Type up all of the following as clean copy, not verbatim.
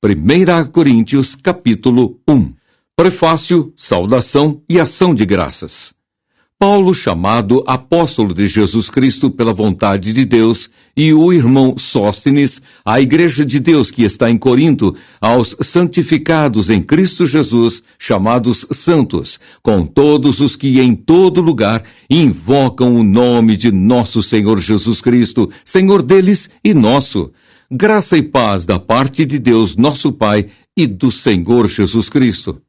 1 Coríntios, capítulo 1. Prefácio, saudação e ação de graças. Paulo, chamado apóstolo de Jesus Cristo pela vontade de Deus, e o irmão Sóstenes, à igreja de Deus que está em Corinto, aos santificados em Cristo Jesus, chamados santos, com todos os que em todo lugar invocam o nome de nosso Senhor Jesus Cristo, Senhor deles e nosso. Graça e paz da parte de Deus, nosso Pai, e do Senhor Jesus Cristo.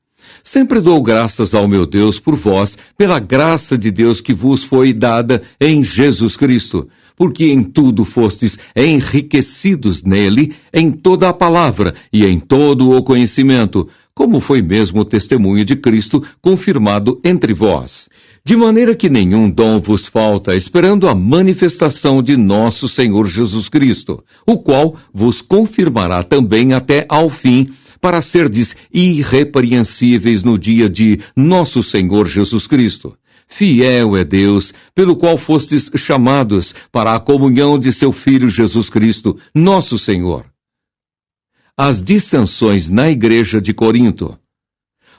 Sempre dou graças ao meu Deus por vós, pela graça de Deus que vos foi dada em Jesus Cristo, porque em tudo fostes enriquecidos nele, em toda a palavra e em todo o conhecimento, como foi mesmo o testemunho de Cristo confirmado entre vós. De maneira que nenhum dom vos falta, esperando a manifestação de nosso Senhor Jesus Cristo, o qual vos confirmará também até ao fim, para serdes irrepreensíveis no dia de nosso Senhor Jesus Cristo. Fiel é Deus, pelo qual fostes chamados para a comunhão de seu Filho Jesus Cristo, nosso Senhor. As dissensões na igreja de Corinto.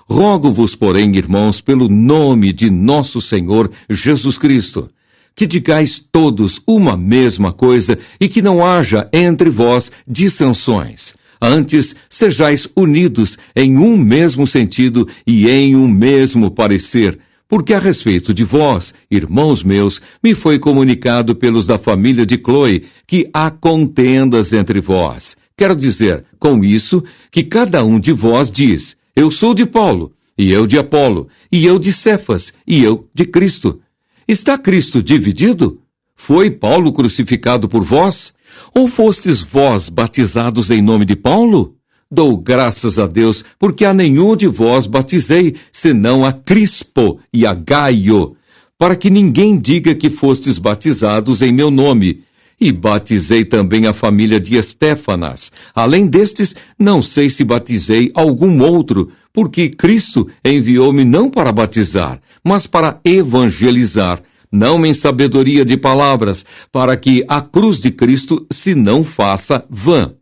Rogo-vos, porém, irmãos, pelo nome de nosso Senhor Jesus Cristo, que digais todos uma mesma coisa e que não haja entre vós dissensões. Antes, sejais unidos em um mesmo sentido e em um mesmo parecer, porque a respeito de vós, irmãos meus, me foi comunicado pelos da família de Cloe que há contendas entre vós. Quero dizer, com isso, que cada um de vós diz: eu sou de Paulo, e eu de Apolo, e eu de Cefas, e eu de Cristo. Está Cristo dividido? Foi Paulo crucificado por vós? Ou fostes vós batizados em nome de Paulo? Dou graças a Deus, porque a nenhum de vós batizei, senão a Crispo e a Gaio, para que ninguém diga que fostes batizados em meu nome. E batizei também a família de Estéfanas. Além destes, não sei se batizei algum outro, porque Cristo enviou-me não para batizar, mas para evangelizar, não em sabedoria de palavras, para que a cruz de Cristo se não faça vã.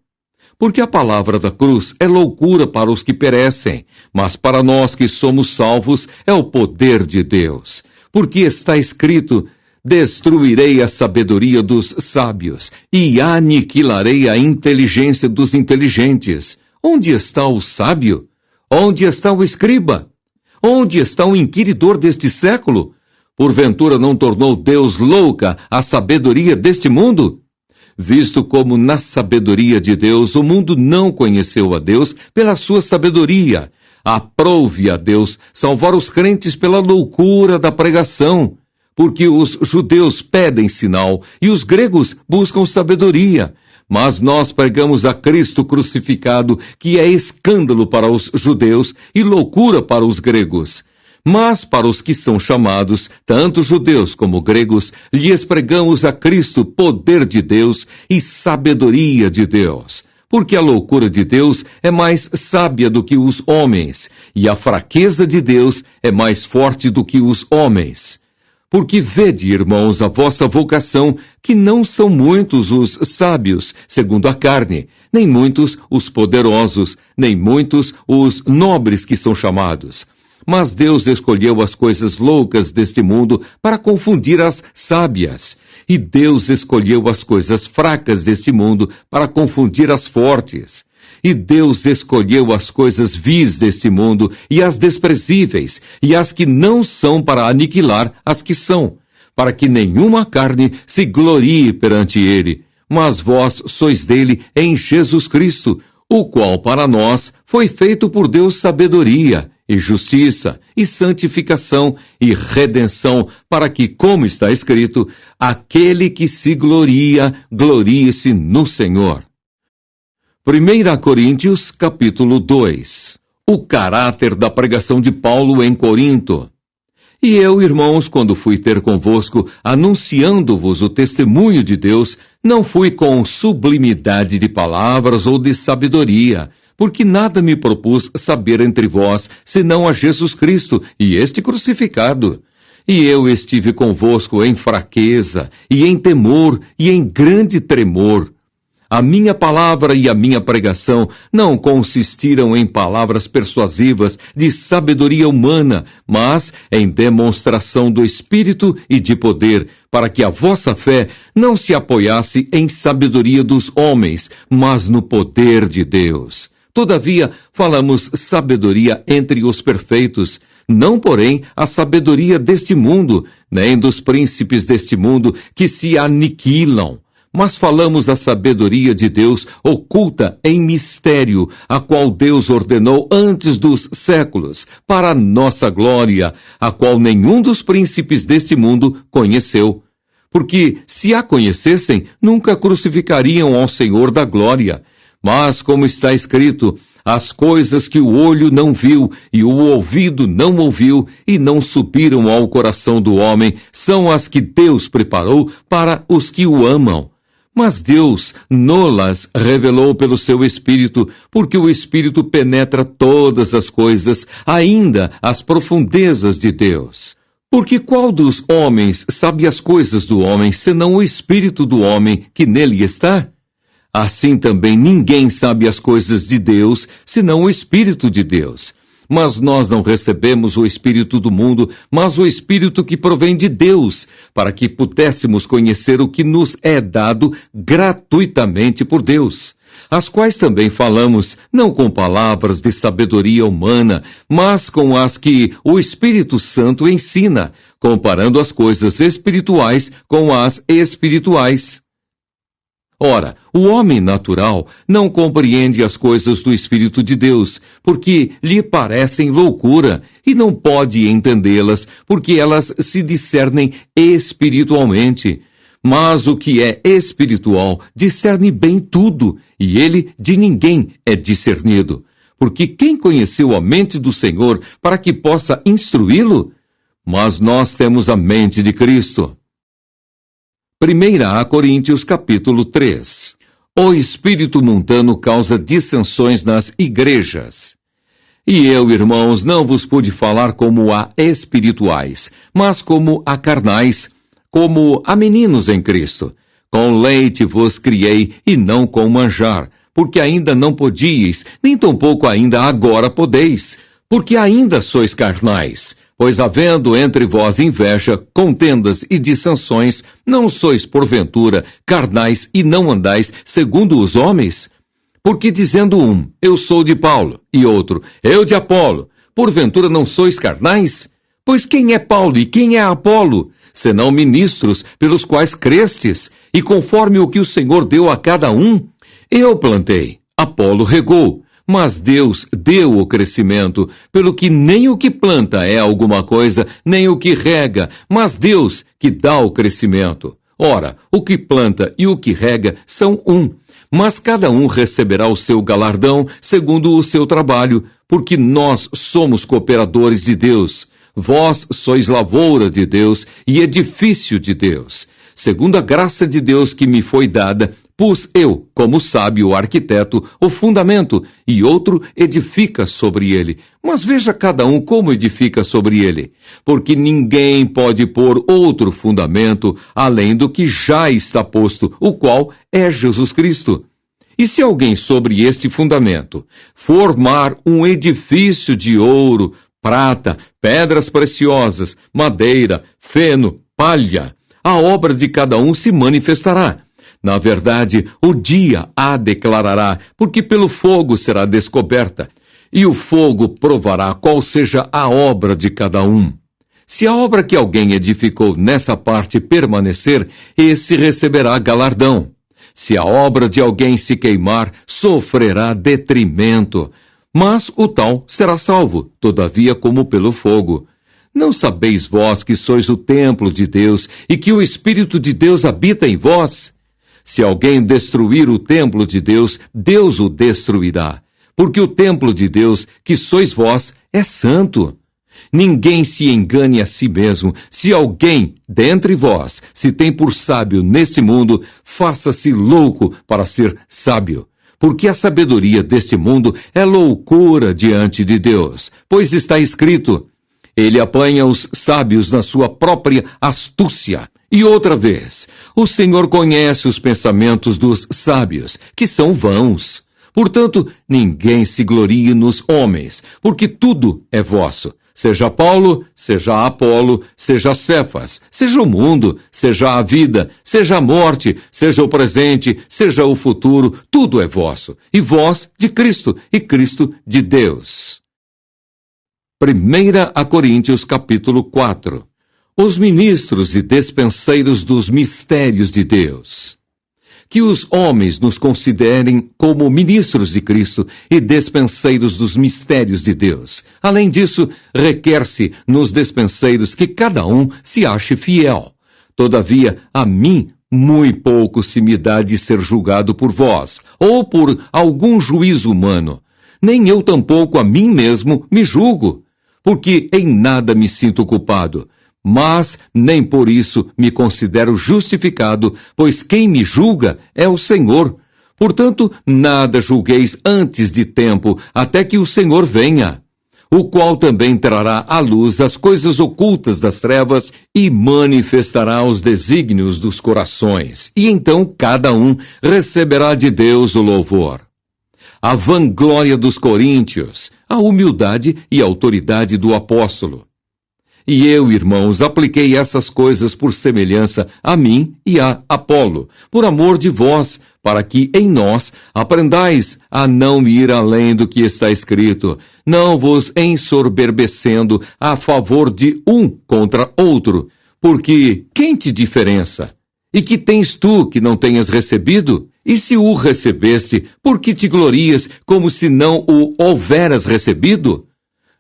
Porque a palavra da cruz é loucura para os que perecem, mas para nós que somos salvos é o poder de Deus. Porque está escrito: destruirei a sabedoria dos sábios e aniquilarei a inteligência dos inteligentes. Onde está o sábio? Onde está o escriba? Onde está o inquiridor deste século? Porventura não tornou Deus louca a sabedoria deste mundo? Visto como na sabedoria de Deus o mundo não conheceu a Deus pela sua sabedoria, aprove a Deus salvar os crentes pela loucura da pregação, porque os judeus pedem sinal e os gregos buscam sabedoria. Mas nós pregamos a Cristo crucificado, que é escândalo para os judeus e loucura para os gregos. Mas para os que são chamados, tanto judeus como gregos, lhes pregamos a Cristo, poder de Deus e sabedoria de Deus. Porque a loucura de Deus é mais sábia do que os homens, e a fraqueza de Deus é mais forte do que os homens. Porque vede, irmãos, a vossa vocação, que não são muitos os sábios, segundo a carne, nem muitos os poderosos, nem muitos os nobres que são chamados. Mas Deus escolheu as coisas loucas deste mundo para confundir as sábias. E Deus escolheu as coisas fracas deste mundo para confundir as fortes. E Deus escolheu as coisas vis deste mundo e as desprezíveis, e as que não são para aniquilar as que são, para que nenhuma carne se glorie perante ele. Mas vós sois dele em Jesus Cristo, o qual para nós foi feito por Deus sabedoria, e justiça, e santificação, e redenção, para que, como está escrito, aquele que se gloria, glorie-se no Senhor. 1 Coríntios, capítulo 2. O caráter da pregação de Paulo em Corinto. E eu, irmãos, quando fui ter convosco, anunciando-vos o testemunho de Deus, não fui com sublimidade de palavras ou de sabedoria, porque nada me propus saber entre vós, senão a Jesus Cristo e este crucificado. E eu estive convosco em fraqueza, e em temor, e em grande tremor. A minha palavra e a minha pregação não consistiram em palavras persuasivas de sabedoria humana, mas em demonstração do Espírito e de poder, para que a vossa fé não se apoiasse em sabedoria dos homens, mas no poder de Deus. Todavia, falamos sabedoria entre os perfeitos, não, porém, a sabedoria deste mundo, nem dos príncipes deste mundo que se aniquilam. Mas falamos a sabedoria de Deus oculta em mistério, a qual Deus ordenou antes dos séculos, para a nossa glória, a qual nenhum dos príncipes deste mundo conheceu. Porque, se a conhecessem, nunca crucificariam ao Senhor da glória. Mas, como está escrito, as coisas que o olho não viu e o ouvido não ouviu e não subiram ao coração do homem, são as que Deus preparou para os que o amam. Mas Deus nolas revelou pelo seu Espírito, porque o Espírito penetra todas as coisas, ainda as profundezas de Deus. Porque qual dos homens sabe as coisas do homem, senão o Espírito do homem que nele está? Assim também ninguém sabe as coisas de Deus, senão o Espírito de Deus. Mas nós não recebemos o Espírito do mundo, mas o Espírito que provém de Deus, para que pudéssemos conhecer o que nos é dado gratuitamente por Deus, as quais também falamos, não com palavras de sabedoria humana, mas com as que o Espírito Santo ensina, comparando as coisas espirituais com as espirituais. Ora, o homem natural não compreende as coisas do Espírito de Deus, porque lhe parecem loucura, e não pode entendê-las, porque elas se discernem espiritualmente. Mas o que é espiritual discerne bem tudo, e ele de ninguém é discernido. Porque quem conheceu a mente do Senhor para que possa instruí-lo? Mas nós temos a mente de Cristo. 1 Coríntios capítulo 3. O espírito mundano causa dissensões nas igrejas. E eu, irmãos, não vos pude falar como a espirituais, mas como a carnais, como a meninos em Cristo. Com leite vos criei, e não com manjar, porque ainda não podíeis, nem tampouco ainda agora podeis, porque ainda sois carnais. Pois havendo entre vós inveja, contendas e dissensões, não sois porventura carnais e não andais segundo os homens? Porque dizendo um, eu sou de Paulo, e outro, eu de Apolo, porventura não sois carnais? Pois quem é Paulo e quem é Apolo? Senão ministros pelos quais crestes, e conforme o que o Senhor deu a cada um? Eu plantei, Apolo regou, mas Deus deu o crescimento, pelo que nem o que planta é alguma coisa, nem o que rega, mas Deus que dá o crescimento. Ora, o que planta e o que rega são um, mas cada um receberá o seu galardão segundo o seu trabalho, porque nós somos cooperadores de Deus. Vós sois lavoura de Deus e edifício de Deus. Segundo a graça de Deus que me foi dada, pus eu, como sábio arquiteto, o fundamento, e outro edifica sobre ele. Mas veja cada um como edifica sobre ele. Porque ninguém pode pôr outro fundamento, além do que já está posto, o qual é Jesus Cristo. E se alguém sobre este fundamento formar um edifício de ouro, prata, pedras preciosas, madeira, feno, palha, a obra de cada um se manifestará. Na verdade, o dia a declarará, porque pelo fogo será descoberta, e o fogo provará qual seja a obra de cada um. Se a obra que alguém edificou nessa parte permanecer, esse receberá galardão. Se a obra de alguém se queimar, sofrerá detrimento, mas o tal será salvo, todavia como pelo fogo. Não sabeis vós que sois o templo de Deus e que o Espírito de Deus habita em vós? Se alguém destruir o templo de Deus, Deus o destruirá, porque o templo de Deus, que sois vós, é santo. Ninguém se engane a si mesmo. Se alguém, dentre vós, se tem por sábio neste mundo, faça-se louco para ser sábio. Porque a sabedoria deste mundo é loucura diante de Deus, pois está escrito, ele apanha os sábios na sua própria astúcia. E outra vez, o Senhor conhece os pensamentos dos sábios, que são vãos. Portanto, ninguém se glorie nos homens, porque tudo é vosso. Seja Paulo, seja Apolo, seja Cefas, seja o mundo, seja a vida, seja a morte, seja o presente, seja o futuro, tudo é vosso. E vós de Cristo, e Cristo de Deus. 1 Coríntios capítulo 4. Os ministros e despenseiros dos mistérios de Deus. Que os homens nos considerem como ministros de Cristo e despenseiros dos mistérios de Deus. Além disso, requer-se nos despenseiros que cada um se ache fiel. Todavia, a mim, muito pouco se me dá de ser julgado por vós, ou por algum juízo humano. Nem eu tampouco a mim mesmo me julgo, porque em nada me sinto culpado. Mas nem por isso me considero justificado, pois quem me julga é o Senhor. Portanto, nada julgueis antes de tempo, até que o Senhor venha, o qual também trará à luz as coisas ocultas das trevas e manifestará os desígnios dos corações. E então cada um receberá de Deus o louvor. A vanglória dos coríntios, a humildade e a autoridade do apóstolo. E eu, irmãos, apliquei essas coisas por semelhança a mim e a Apolo, por amor de vós, para que em nós aprendais a não ir além do que está escrito, não vos ensoberbecendo a favor de um contra outro, porque quem te diferença? E que tens tu que não tenhas recebido? E se o recebeste, por que te glorias como se não o houveras recebido?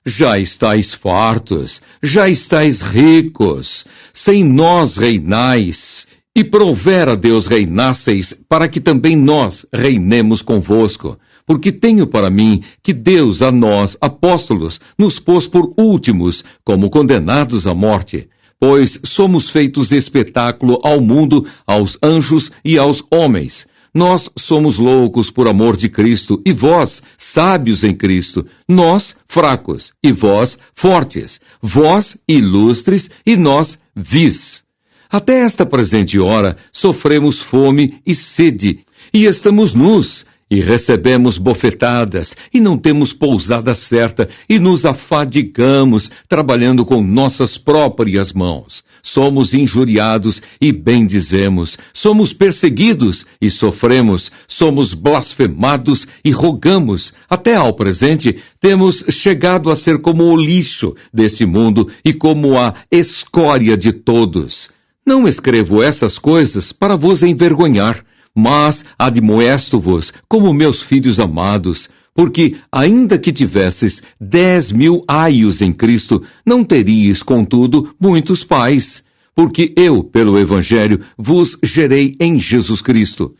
Já estáis fartos, já estáis ricos, sem nós reinais, e provera Deus reinasseis, para que também nós reinemos convosco. Porque tenho para mim que Deus a nós, apóstolos, nos pôs por últimos, como condenados à morte, pois somos feitos espetáculo ao mundo, aos anjos e aos homens. Nós somos loucos por amor de Cristo, e vós, sábios em Cristo. Nós, fracos, e vós, fortes. Vós, ilustres, e nós, vis. Até esta presente hora, sofremos fome e sede, e estamos nus, e recebemos bofetadas, e não temos pousada certa, e nos afadigamos, trabalhando com nossas próprias mãos. Somos injuriados e bendizemos, somos perseguidos e sofremos, somos blasfemados e rogamos. Até ao presente, temos chegado a ser como o lixo desse mundo e como a escória de todos. Não escrevo essas coisas para vos envergonhar, mas admoesto-vos como meus filhos amados, porque, ainda que tivesses 10.000 aios em Cristo, não teríeis, contudo, muitos pais, porque eu, pelo Evangelho, vos gerei em Jesus Cristo.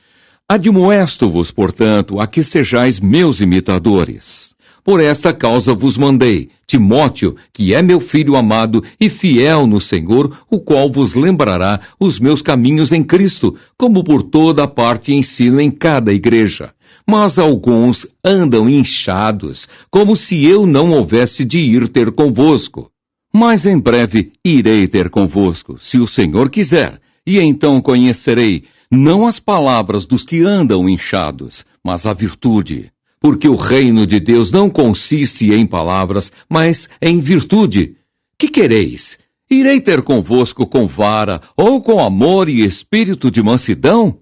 Admoesto-vos, portanto, a que sejais meus imitadores. Por esta causa vos mandei, Timóteo, que é meu filho amado e fiel no Senhor, o qual vos lembrará os meus caminhos em Cristo, como por toda a parte ensino em cada igreja. Mas alguns andam inchados, como se eu não houvesse de ir ter convosco. Mas em breve irei ter convosco, se o Senhor quiser, e então conhecerei, não as palavras dos que andam inchados, mas a virtude. Porque o reino de Deus não consiste em palavras, mas em virtude. Que quereis? Irei ter convosco com vara, ou com amor e espírito de mansidão?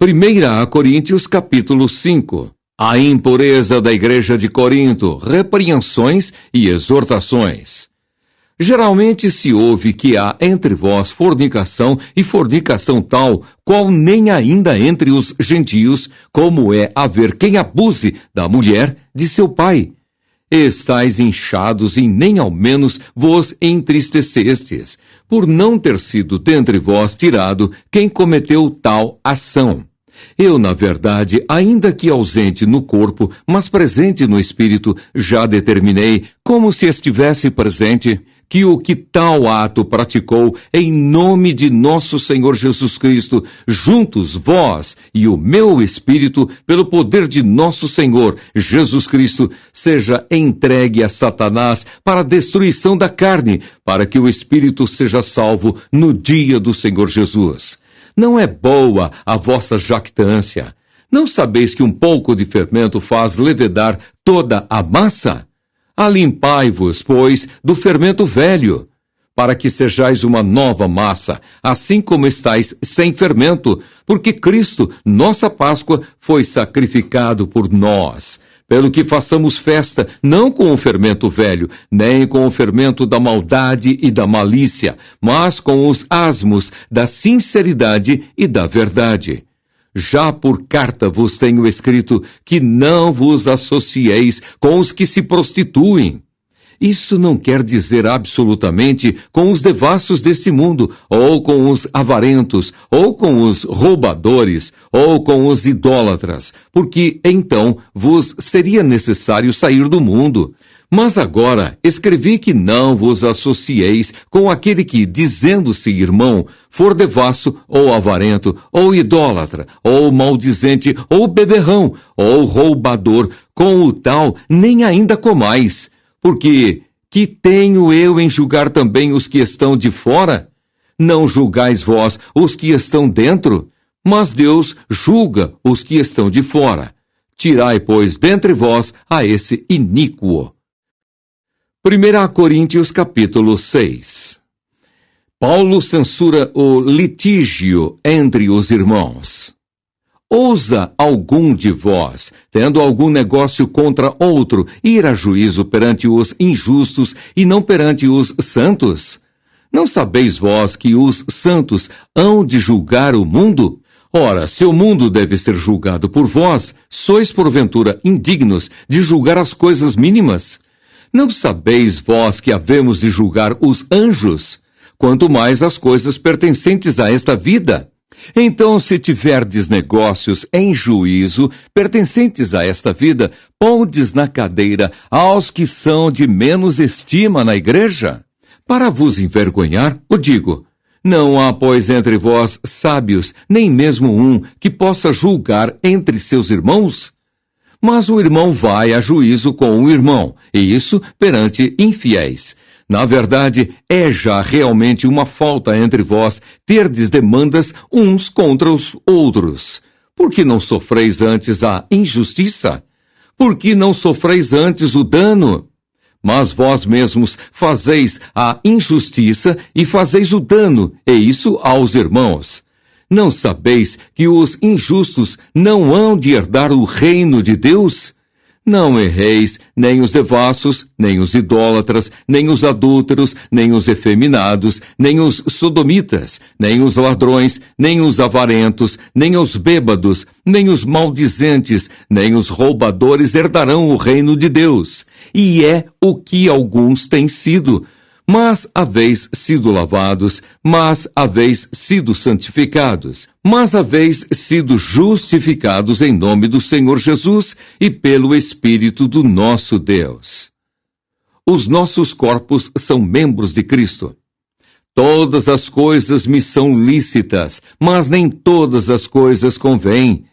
1 Coríntios capítulo 5. A impureza da igreja de Corinto, repreensões e exortações. Geralmente se ouve que há entre vós fornicação, e fornicação tal, qual nem ainda entre os gentios, como é haver quem abuse da mulher de seu pai. Estais inchados e nem ao menos vos entristecestes, por não ter sido dentre vós tirado quem cometeu tal ação. Eu, na verdade, ainda que ausente no corpo, mas presente no espírito, já determinei, como se estivesse presente, que tal ato praticou em nome de nosso Senhor Jesus Cristo, juntos vós e o meu espírito, pelo poder de nosso Senhor Jesus Cristo, seja entregue a Satanás para a destruição da carne, para que o espírito seja salvo no dia do Senhor Jesus. Não é boa a vossa jactância. Não sabeis que um pouco de fermento faz levedar toda a massa? Alimpai-vos, pois, do fermento velho, para que sejais uma nova massa, assim como estáis sem fermento, porque Cristo, nossa Páscoa, foi sacrificado por nós. Pelo que façamos festa, não com o fermento velho, nem com o fermento da maldade e da malícia, mas com os asmos da sinceridade e da verdade. Já por carta vos tenho escrito que não vos associeis com os que se prostituem. Isso não quer dizer absolutamente com os devassos desse mundo, ou com os avarentos, ou com os roubadores, ou com os idólatras, porque então vos seria necessário sair do mundo. Mas agora escrevi que não vos associeis com aquele que, dizendo-se irmão, for devasso, ou avarento, ou idólatra, ou maldizente, ou beberrão, ou roubador, com o tal nem ainda comais. Porque que tenho eu em julgar também os que estão de fora? Não julgais vós os que estão dentro, mas Deus julga os que estão de fora. Tirai, pois, dentre vós a esse iníquo. 1 Coríntios capítulo 6. Paulo censura o litígio entre os irmãos. Ousa algum de vós, tendo algum negócio contra outro, ir a juízo perante os injustos e não perante os santos? Não sabeis vós que os santos hão de julgar o mundo? Ora, se o mundo deve ser julgado por vós, sois porventura indignos de julgar as coisas mínimas? Não sabeis vós que havemos de julgar os anjos? Quanto mais as coisas pertencentes a esta vida. Então, se tiverdes negócios em juízo, pertencentes a esta vida, pondes na cadeira aos que são de menos estima na igreja? Para vos envergonhar, o digo. Não há, pois, entre vós sábios, nem mesmo um, que possa julgar entre seus irmãos? Mas o irmão vai a juízo com o irmão, e isso perante infiéis. Na verdade, é já realmente uma falta entre vós terdes demandas uns contra os outros. Por que não sofreis antes a injustiça? Por que não sofreis antes o dano? Mas vós mesmos fazeis a injustiça e fazeis o dano, e isso aos irmãos. Não sabeis que os injustos não hão de herdar o reino de Deus? Não erreis, nem os devassos, nem os idólatras, nem os adúlteros, nem os efeminados, nem os sodomitas, nem os ladrões, nem os avarentos, nem os bêbados, nem os maldizentes, nem os roubadores herdarão o reino de Deus. E é o que alguns têm sido. Mas haveis sido lavados, mas haveis sido santificados, mas haveis sido justificados em nome do Senhor Jesus e pelo Espírito do nosso Deus. Os nossos corpos são membros de Cristo. Todas as coisas me são lícitas, mas nem todas as coisas convêm.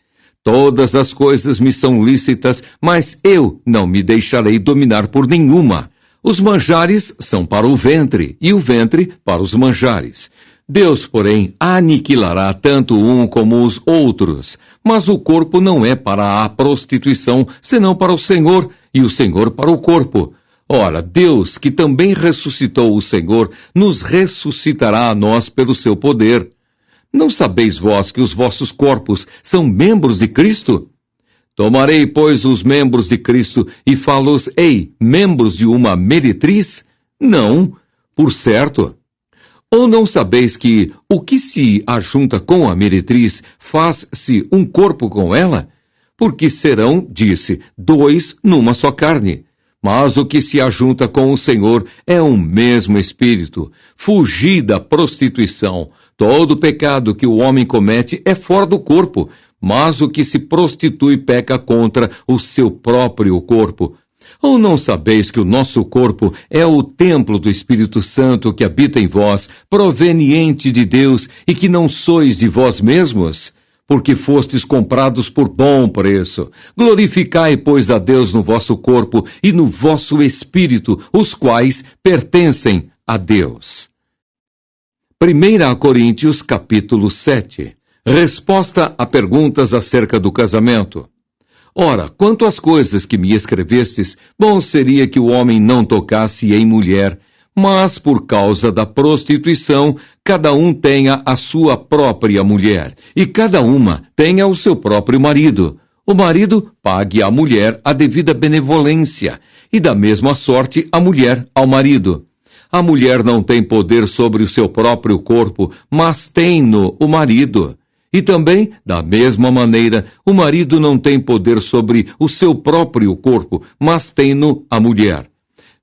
Todas as coisas me são lícitas, mas eu não me deixarei dominar por nenhuma. Os manjares são para o ventre, e o ventre para os manjares. Deus, porém, aniquilará tanto um como os outros. Mas o corpo não é para a prostituição, senão para o Senhor, e o Senhor para o corpo. Ora, Deus, que também ressuscitou o Senhor, nos ressuscitará a nós pelo seu poder. Não sabeis vós que os vossos corpos são membros de Cristo? Tomarei, pois, os membros de Cristo e fá-los-ei membros de uma meretriz? Não, por certo. Ou não sabeis que o que se ajunta com a meretriz faz-se um corpo com ela? Porque serão, disse, dois numa só carne. Mas o que se ajunta com o Senhor é um mesmo espírito. Fugi da prostituição. Todo pecado que o homem comete é fora do corpo, mas o que se prostitui peca contra o seu próprio corpo. Ou não sabeis que o nosso corpo é o templo do Espírito Santo que habita em vós, proveniente de Deus, e que não sois de vós mesmos? Porque fostes comprados por bom preço. Glorificai, pois, a Deus no vosso corpo e no vosso espírito, os quais pertencem a Deus. 1 Coríntios, capítulo 7. Resposta a perguntas acerca do casamento. Ora, quanto às coisas que me escrevestes, bom seria que o homem não tocasse em mulher, mas por causa da prostituição, cada um tenha a sua própria mulher, e cada uma tenha o seu próprio marido. O marido pague à mulher a devida benevolência, e da mesma sorte a mulher ao marido. A mulher não tem poder sobre o seu próprio corpo, mas tem-no o marido. E também, da mesma maneira, o marido não tem poder sobre o seu próprio corpo, mas tem-no a mulher.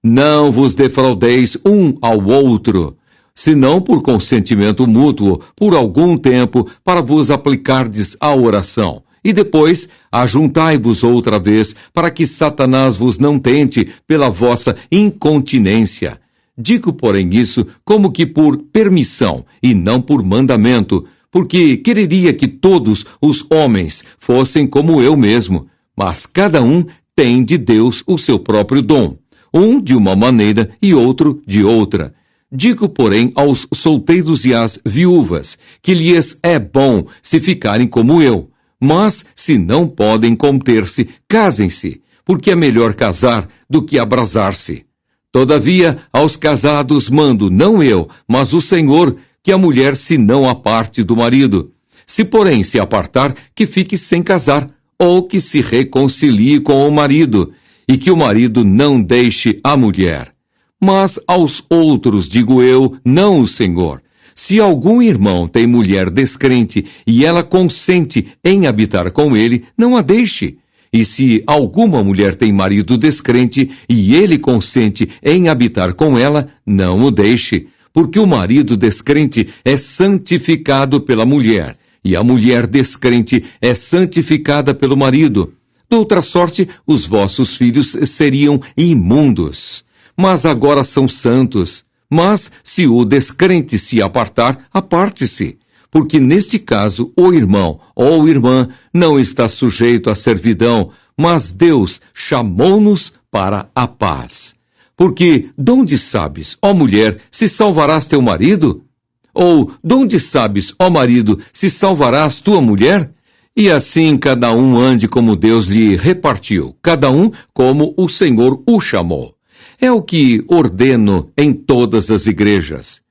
Não vos defraudeis um ao outro, senão por consentimento mútuo, por algum tempo, para vos aplicardes à oração. E depois, ajuntai-vos outra vez, para que Satanás vos não tente pela vossa incontinência. Digo, porém, isso como que por permissão, e não por mandamento, porque quereria que todos os homens fossem como eu mesmo, mas cada um tem de Deus o seu próprio dom, um de uma maneira e outro de outra. Digo, porém, aos solteiros e às viúvas, que lhes é bom se ficarem como eu, mas se não podem conter-se, casem-se, porque é melhor casar do que abrasar-se. Todavia, aos casados mando, não eu, mas o Senhor, que a mulher se não aparte do marido. Se, porém, se apartar, que fique sem casar, ou que se reconcilie com o marido, e que o marido não deixe a mulher. Mas aos outros digo eu, não o Senhor. Se algum irmão tem mulher descrente, e ela consente em habitar com ele, não a deixe. E se alguma mulher tem marido descrente, e ele consente em habitar com ela, não o deixe. Porque o marido descrente é santificado pela mulher, e a mulher descrente é santificada pelo marido. De outra sorte, os vossos filhos seriam imundos, mas agora são santos. Mas, se o descrente se apartar, aparte-se, porque neste caso o irmão ou irmã não está sujeito à servidão, mas Deus chamou-nos para a paz. Porque, donde sabes, ó mulher, se salvarás teu marido? Ou, donde sabes, ó marido, se salvarás tua mulher? E assim cada um ande como Deus lhe repartiu, cada um como o Senhor o chamou. É o que ordeno em todas as igrejas.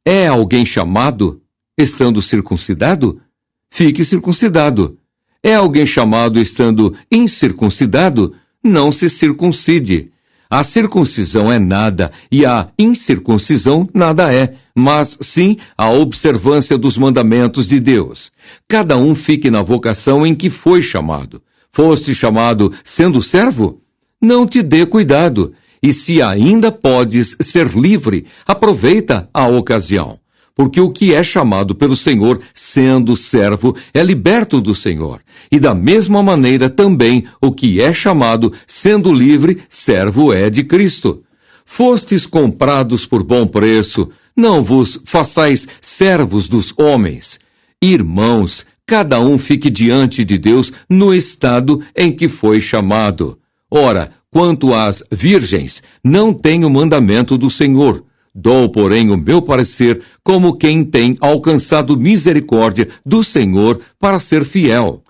É alguém chamado, estando circuncidado? Fique circuncidado. É alguém chamado, estando incircuncidado? Não se circuncide. A circuncisão é nada, e a incircuncisão nada é, mas sim a observância dos mandamentos de Deus. Cada um fique na vocação em que foi chamado. Foste chamado sendo servo? Não te dê cuidado, e se ainda podes ser livre, aproveita a ocasião. Porque o que é chamado pelo Senhor, sendo servo, é liberto do Senhor. E da mesma maneira também o que é chamado, sendo livre, servo é de Cristo. Fostes comprados por bom preço, não vos façais servos dos homens. Irmãos, cada um fique diante de Deus no estado em que foi chamado. Ora, quanto às virgens, não tenho mandamento do Senhor. Dou, porém, o meu parecer como quem tem alcançado misericórdia do Senhor para ser fiel.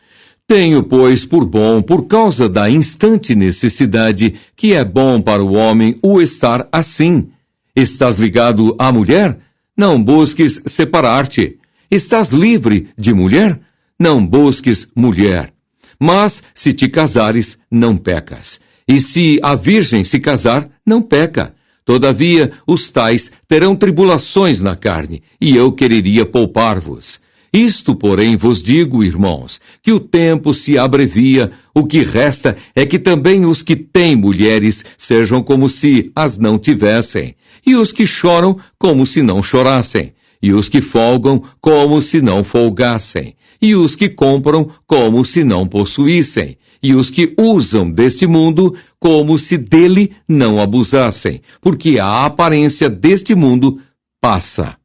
Tenho, pois, por bom, por causa da instante necessidade, que é bom para o homem o estar assim. Estás ligado à mulher? Não busques separar-te. Estás livre de mulher? Não busques mulher. Mas, se te casares, não pecas. E se a virgem se casar, não peca. Todavia, os tais terão tribulações na carne, e eu quereria poupar-vos. Isto, porém, vos digo, irmãos, que o tempo se abrevia, o que resta é que também os que têm mulheres sejam como se as não tivessem, e os que choram como se não chorassem, e os que folgam como se não folgassem, e os que compram como se não possuíssem, e os que usam deste mundo como se dele não abusassem, porque a aparência deste mundo passa.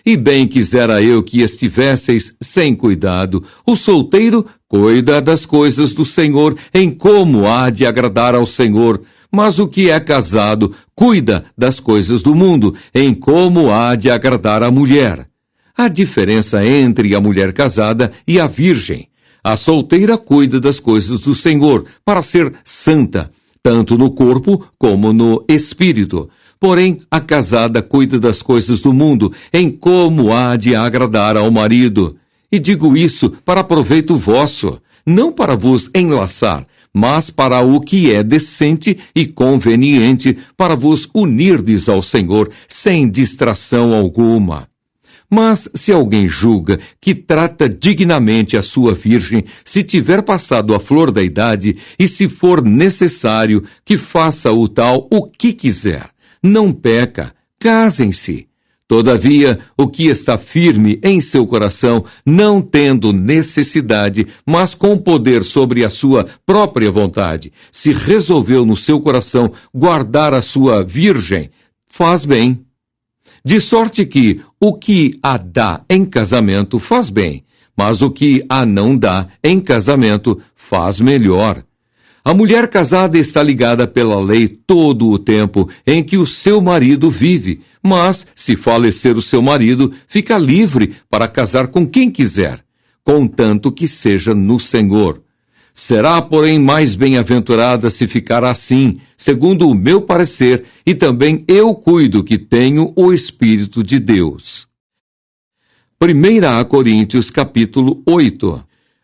E bem quisera eu que estivesseis sem cuidado. O solteiro cuida das coisas do Senhor, em como há de agradar ao Senhor. Mas o que é casado cuida das coisas do mundo, em como há de agradar à mulher. A diferença entre a mulher casada e a virgem. A solteira cuida das coisas do Senhor, para ser santa, tanto no corpo como no espírito. Porém, a casada cuida das coisas do mundo, em como há de agradar ao marido. E digo isso para proveito vosso, não para vos enlaçar, mas para o que é decente e conveniente, para vos unirdes ao Senhor, sem distração alguma. Mas se alguém julga que trata dignamente a sua virgem, se tiver passado a flor da idade, e se for necessário que faça o tal o que quiser, não peca, casem-se. Todavia, o que está firme em seu coração, não tendo necessidade, mas com poder sobre a sua própria vontade, se resolveu no seu coração guardar a sua virgem, faz bem. De sorte que o que a dá em casamento faz bem, mas o que a não dá em casamento faz melhor. A mulher casada está ligada pela lei todo o tempo em que o seu marido vive, mas, se falecer o seu marido, fica livre para casar com quem quiser, contanto que seja no Senhor. Será, porém, mais bem-aventurada se ficar assim, segundo o meu parecer, e também eu cuido que tenho o Espírito de Deus. 1 Coríntios, capítulo 8.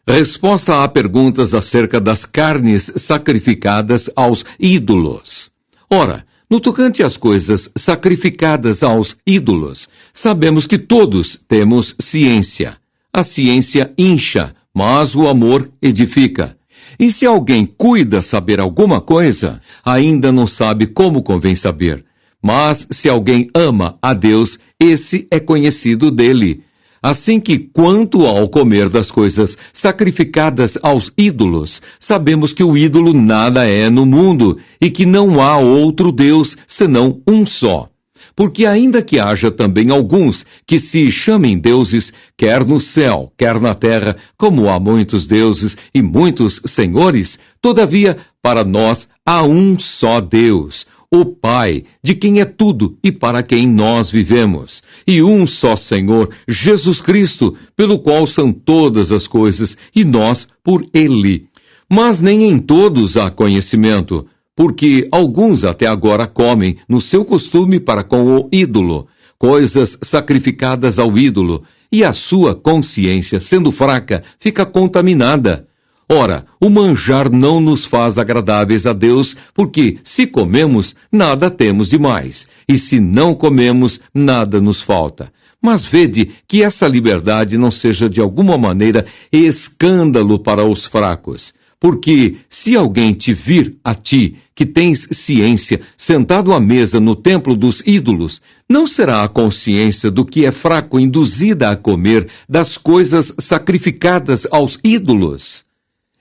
Resposta a perguntas acerca das carnes sacrificadas aos ídolos. Ora, no tocante às coisas sacrificadas aos ídolos, sabemos que todos temos ciência. A ciência incha, mas o amor edifica. E se alguém cuida saber alguma coisa, ainda não sabe como convém saber. Mas se alguém ama a Deus, esse é conhecido dele. Assim que, quanto ao comer das coisas sacrificadas aos ídolos, sabemos que o ídolo nada é no mundo, e que não há outro Deus, senão um só. Porque ainda que haja também alguns que se chamem deuses, quer no céu, quer na terra, como há muitos deuses e muitos senhores, todavia, para nós há um só Deus, o Pai, de quem é tudo e para quem nós vivemos, e um só Senhor, Jesus Cristo, pelo qual são todas as coisas, e nós por Ele. Mas nem em todos há conhecimento, porque alguns até agora comem no seu costume para com o ídolo, coisas sacrificadas ao ídolo, e a sua consciência, sendo fraca, fica contaminada. Ora, o manjar não nos faz agradáveis a Deus, porque se comemos, nada temos demais, e se não comemos, nada nos falta. Mas vede que essa liberdade não seja de alguma maneira escândalo para os fracos. Porque se alguém te vir a ti, que tens ciência, sentado à mesa no templo dos ídolos, não será a consciência do que é fraco induzida a comer das coisas sacrificadas aos ídolos?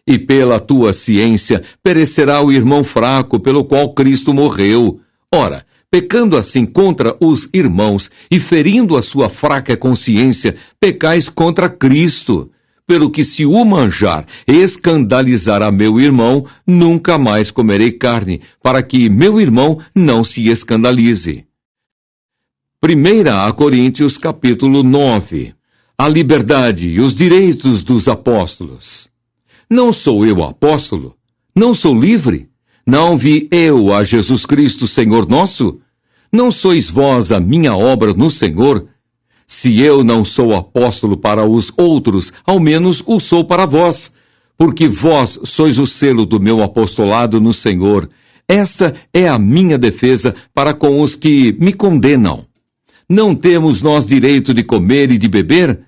E pela tua ciência perecerá o irmão fraco pelo qual Cristo morreu. Ora, pecando assim contra os irmãos e ferindo a sua fraca consciência, pecais contra Cristo. Pelo que se o manjar escandalizar a meu irmão, nunca mais comerei carne, para que meu irmão não se escandalize. 1 Coríntios, capítulo 9. A liberdade e os direitos dos apóstolos. Não sou eu apóstolo? Não sou livre? Não vi eu a Jesus Cristo, Senhor nosso? Não sois vós a minha obra no Senhor? Se eu não sou apóstolo para os outros, ao menos o sou para vós, porque vós sois o selo do meu apostolado no Senhor. Esta é a minha defesa para com os que me condenam. Não temos nós direito de comer e de beber?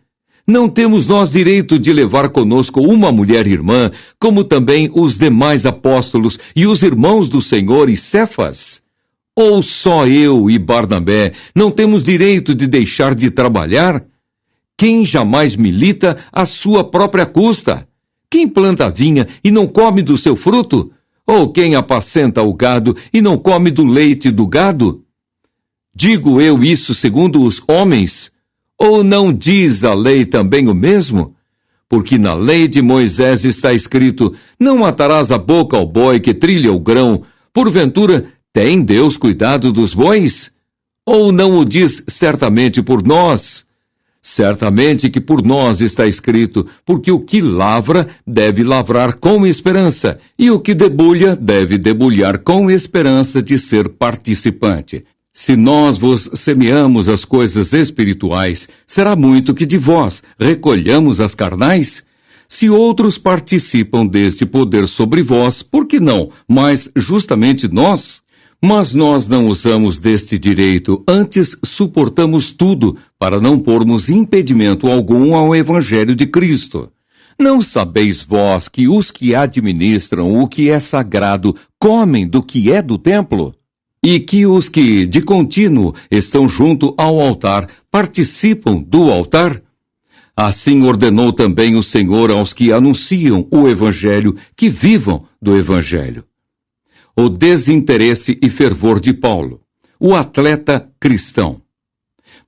Não temos nós direito de levar conosco uma mulher irmã, como também os demais apóstolos e os irmãos do Senhor e Cefas? Ou só eu e Barnabé não temos direito de deixar de trabalhar? Quem jamais milita à sua própria custa? Quem planta a vinha e não come do seu fruto? Ou quem apacenta o gado e não come do leite do gado? Digo eu isso segundo os homens? Ou não diz a lei também o mesmo? Porque na lei de Moisés está escrito: não atarás a boca ao boi que trilha o grão. Porventura, tem Deus cuidado dos bois? Ou não o diz certamente por nós? Certamente que por nós está escrito: porque o que lavra deve lavrar com esperança, e o que debulha deve debulhar com esperança de ser participante. Se nós vos semeamos as coisas espirituais, será muito que de vós recolhamos as carnais? Se outros participam deste poder sobre vós, por que não, mas justamente nós? Mas nós não usamos deste direito, antes suportamos tudo, para não pormos impedimento algum ao Evangelho de Cristo. Não sabeis vós que os que administram o que é sagrado comem do que é do templo? E que os que, de contínuo, estão junto ao altar, participam do altar? Assim ordenou também o Senhor aos que anunciam o Evangelho, que vivam do Evangelho. O desinteresse e fervor de Paulo, o atleta cristão.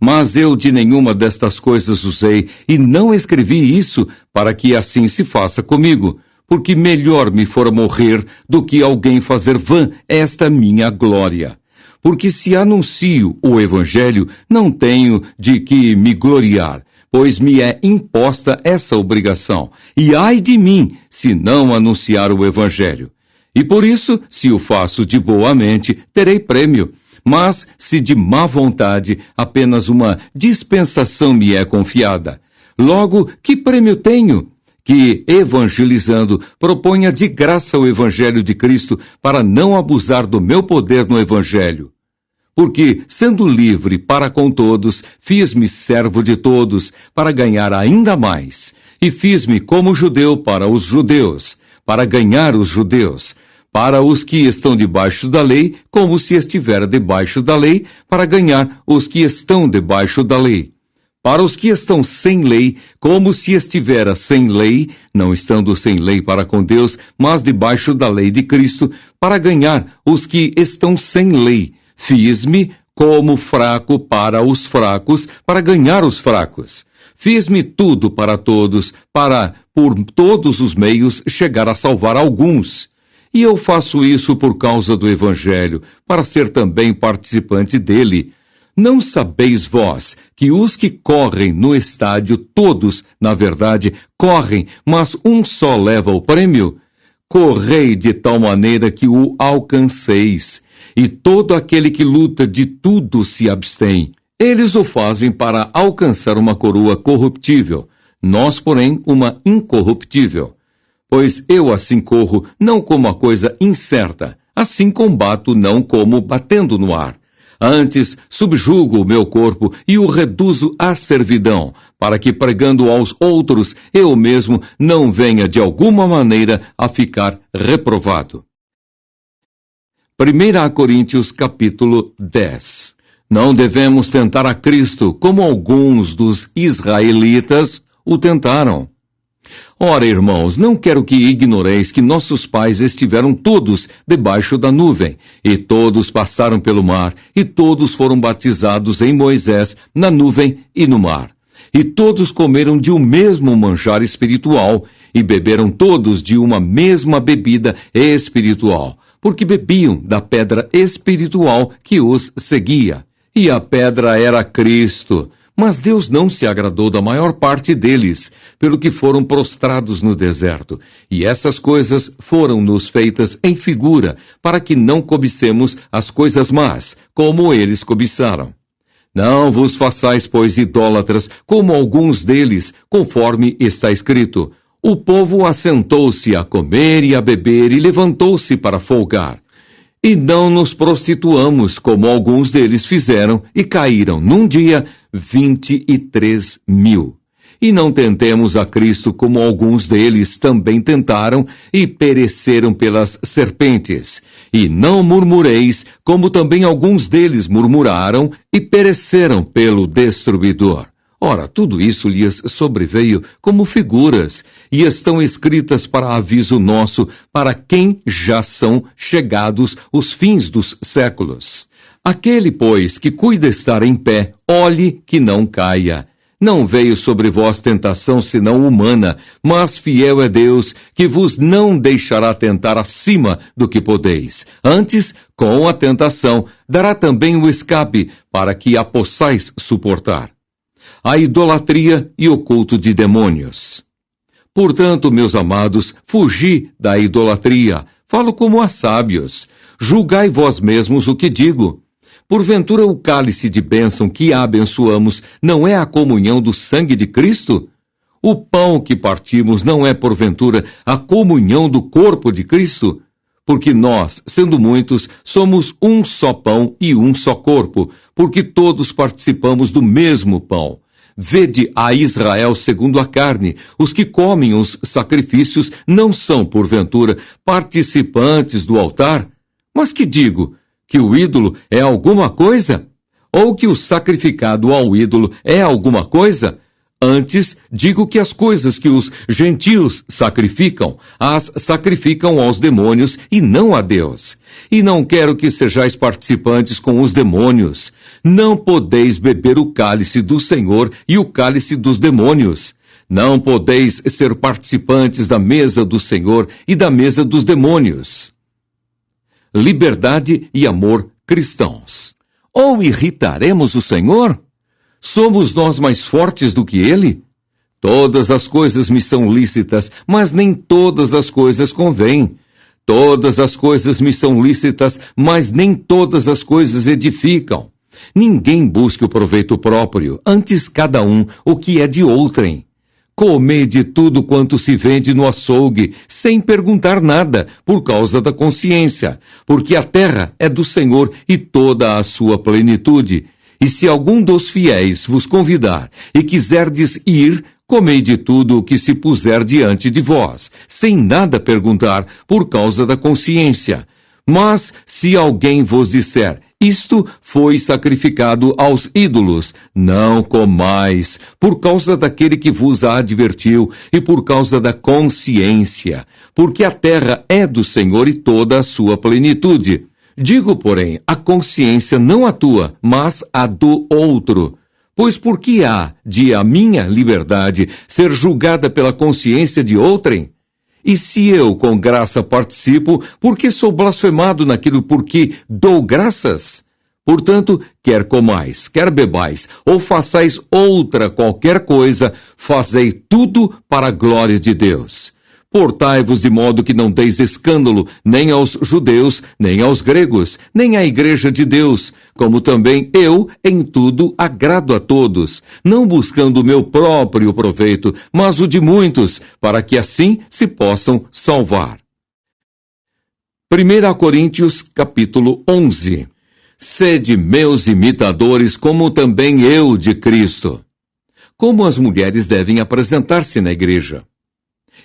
Mas eu de nenhuma destas coisas usei, e não escrevi isso para que assim se faça comigo, porque melhor me fora morrer do que alguém fazer vã esta minha glória. Porque se anuncio o Evangelho, não tenho de que me gloriar, pois me é imposta essa obrigação, e ai de mim, se não anunciar o Evangelho. E por isso, se o faço de boa mente, terei prêmio. Mas, se de má vontade, apenas uma dispensação me é confiada. Logo, que prêmio tenho? Que, evangelizando, proponha de graça o Evangelho de Cristo para não abusar do meu poder no Evangelho. Porque, sendo livre para com todos, fiz-me servo de todos, para ganhar ainda mais. E fiz-me como judeu para os judeus, para ganhar os judeus, para os que estão debaixo da lei, como se estivera debaixo da lei, para ganhar os que estão debaixo da lei. Para os que estão sem lei, como se estivera sem lei, não estando sem lei para com Deus, mas debaixo da lei de Cristo, para ganhar os que estão sem lei. Fiz-me como fraco para os fracos, para ganhar os fracos. Fiz-me tudo para todos, para, por todos os meios, chegar a salvar alguns. E eu faço isso por causa do Evangelho, para ser também participante dele. Não sabeis vós que os que correm no estádio, todos, na verdade, correm, mas um só leva o prêmio? Correi de tal maneira que o alcanceis. E todo aquele que luta de tudo se abstém. Eles o fazem para alcançar uma coroa corruptível, nós, porém, uma incorruptível. Pois eu assim corro, não como a coisa incerta, assim combato, não como batendo no ar. Antes, subjugo o meu corpo e o reduzo à servidão, para que, pregando aos outros, eu mesmo não venha de alguma maneira a ficar reprovado. 1 Coríntios capítulo 10. Não devemos tentar a Cristo, como alguns dos israelitas o tentaram. Ora, irmãos, não quero que ignoreis que nossos pais estiveram todos debaixo da nuvem, e todos passaram pelo mar, e todos foram batizados em Moisés, na nuvem e no mar. E todos comeram de um mesmo manjar espiritual, e beberam todos de uma mesma bebida espiritual, porque bebiam da pedra espiritual que os seguia. E a pedra era Cristo. Mas Deus não se agradou da maior parte deles, pelo que foram prostrados no deserto. E essas coisas foram-nos feitas em figura, para que não cobicemos as coisas más, como eles cobiçaram. Não vos façais, pois, idólatras, como alguns deles, conforme está escrito: o povo assentou-se a comer e a beber e levantou-se para folgar. E não nos prostituamos, como alguns deles fizeram, e caíram num dia 23.000. E não tentemos a Cristo, como alguns deles também tentaram, e pereceram pelas serpentes. E não murmureis, como também alguns deles murmuraram, e pereceram pelo destruidor. Ora, tudo isso lhes sobreveio como figuras, e estão escritas para aviso nosso, para quem já são chegados os fins dos séculos. Aquele, pois, que cuida estar em pé, olhe que não caia. Não veio sobre vós tentação senão humana, mas fiel é Deus, que vos não deixará tentar acima do que podeis. Antes, com a tentação, dará também o escape, para que a possais suportar. A idolatria e o culto de demônios. Portanto, meus amados, fugi da idolatria. Falo como a sábios. Julgai vós mesmos o que digo. Porventura o cálice de bênção que abençoamos não é a comunhão do sangue de Cristo? O pão que partimos não é, porventura, a comunhão do corpo de Cristo? Porque nós, sendo muitos, somos um só pão e um só corpo, porque todos participamos do mesmo pão. Vede a Israel segundo a carne, os que comem os sacrifícios não são, porventura, participantes do altar? Mas que digo? Que o ídolo é alguma coisa? Ou que o sacrificado ao ídolo é alguma coisa? Antes, digo que as coisas que os gentios sacrificam, as sacrificam aos demônios e não a Deus. E não quero que sejais participantes com os demônios. Não podeis beber o cálice do Senhor e o cálice dos demônios. Não podeis ser participantes da mesa do Senhor e da mesa dos demônios. Liberdade e amor cristãos. Ou irritaremos o Senhor? Somos nós mais fortes do que Ele? Todas as coisas me são lícitas, mas nem todas as coisas convêm. Todas as coisas me são lícitas, mas nem todas as coisas edificam. Ninguém busque o proveito próprio, antes cada um o que é de outrem. Comei tudo quanto se vende no açougue, sem perguntar nada, por causa da consciência, porque a terra é do Senhor e toda a sua plenitude. E se algum dos fiéis vos convidar e quiserdes ir, comei de tudo o que se puser diante de vós, sem nada perguntar, por causa da consciência. Mas se alguém vos disser, isto foi sacrificado aos ídolos, não comais, por causa daquele que vos advertiu e por causa da consciência, porque a terra é do Senhor e toda a sua plenitude. Digo, porém, a consciência não a tua, mas a do outro. Pois por que há de a minha liberdade ser julgada pela consciência de outrem? E se eu com graça participo, por que sou blasfemado naquilo por que dou graças? Portanto, quer comais, quer bebais, ou façais outra qualquer coisa, fazei tudo para a glória de Deus. Portai-vos de modo que não deis escândalo, nem aos judeus, nem aos gregos, nem à igreja de Deus, como também eu, em tudo, agrado a todos, não buscando o meu próprio proveito, mas o de muitos, para que assim se possam salvar. 1 Coríntios, capítulo 11. Sede meus imitadores, como também eu de Cristo. Como as mulheres devem apresentar-se na igreja.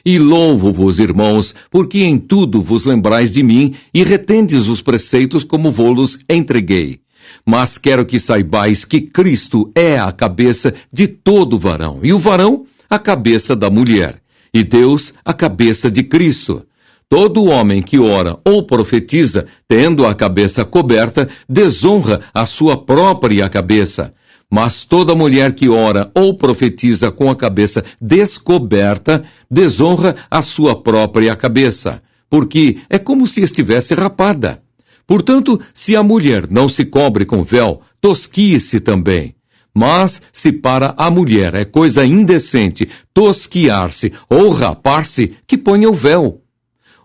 E louvo-vos, irmãos, porque em tudo vos lembrais de mim e retendes os preceitos como vô-los entreguei. Mas quero que saibais que Cristo é a cabeça de todo varão, e o varão a cabeça da mulher, e Deus a cabeça de Cristo. Todo homem que ora ou profetiza, tendo a cabeça coberta, desonra a sua própria cabeça. Mas toda mulher que ora ou profetiza com a cabeça descoberta, desonra a sua própria cabeça, porque é como se estivesse rapada. Portanto, se a mulher não se cobre com véu, tosquie-se também. Mas, se para a mulher é coisa indecente tosquiar-se ou rapar-se, que ponha o véu.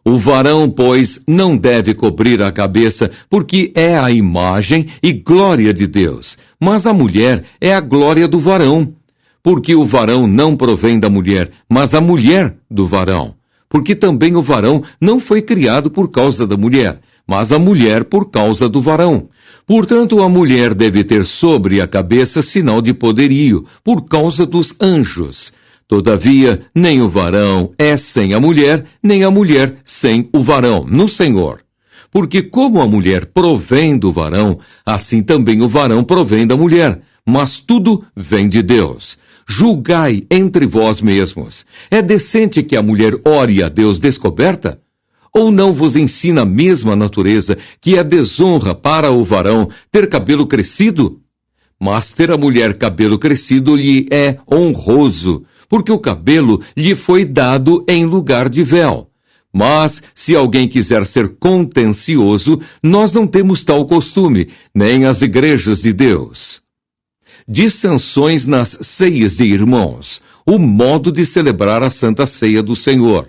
O varão, pois, não deve cobrir a cabeça, porque é a imagem e glória de Deus, mas a mulher é a glória do varão. Porque o varão não provém da mulher, mas a mulher do varão. Porque também o varão não foi criado por causa da mulher, mas a mulher por causa do varão. Portanto, a mulher deve ter sobre a cabeça sinal de poderio, por causa dos anjos. Todavia, nem o varão é sem a mulher, nem a mulher sem o varão, no Senhor. Porque como a mulher provém do varão, assim também o varão provém da mulher. mas tudo vem de Deus. Julgai entre vós mesmos. É decente que a mulher ore a Deus descoberta? Ou não vos ensina a mesma natureza que é desonra para o varão ter cabelo crescido? Mas ter a mulher cabelo crescido lhe é honroso, porque o cabelo lhe foi dado em lugar de véu. Mas, se alguém quiser ser contencioso, nós não temos tal costume, nem as igrejas de Deus. Dissensões nas ceias de irmãos, o modo de celebrar a Santa Ceia do Senhor.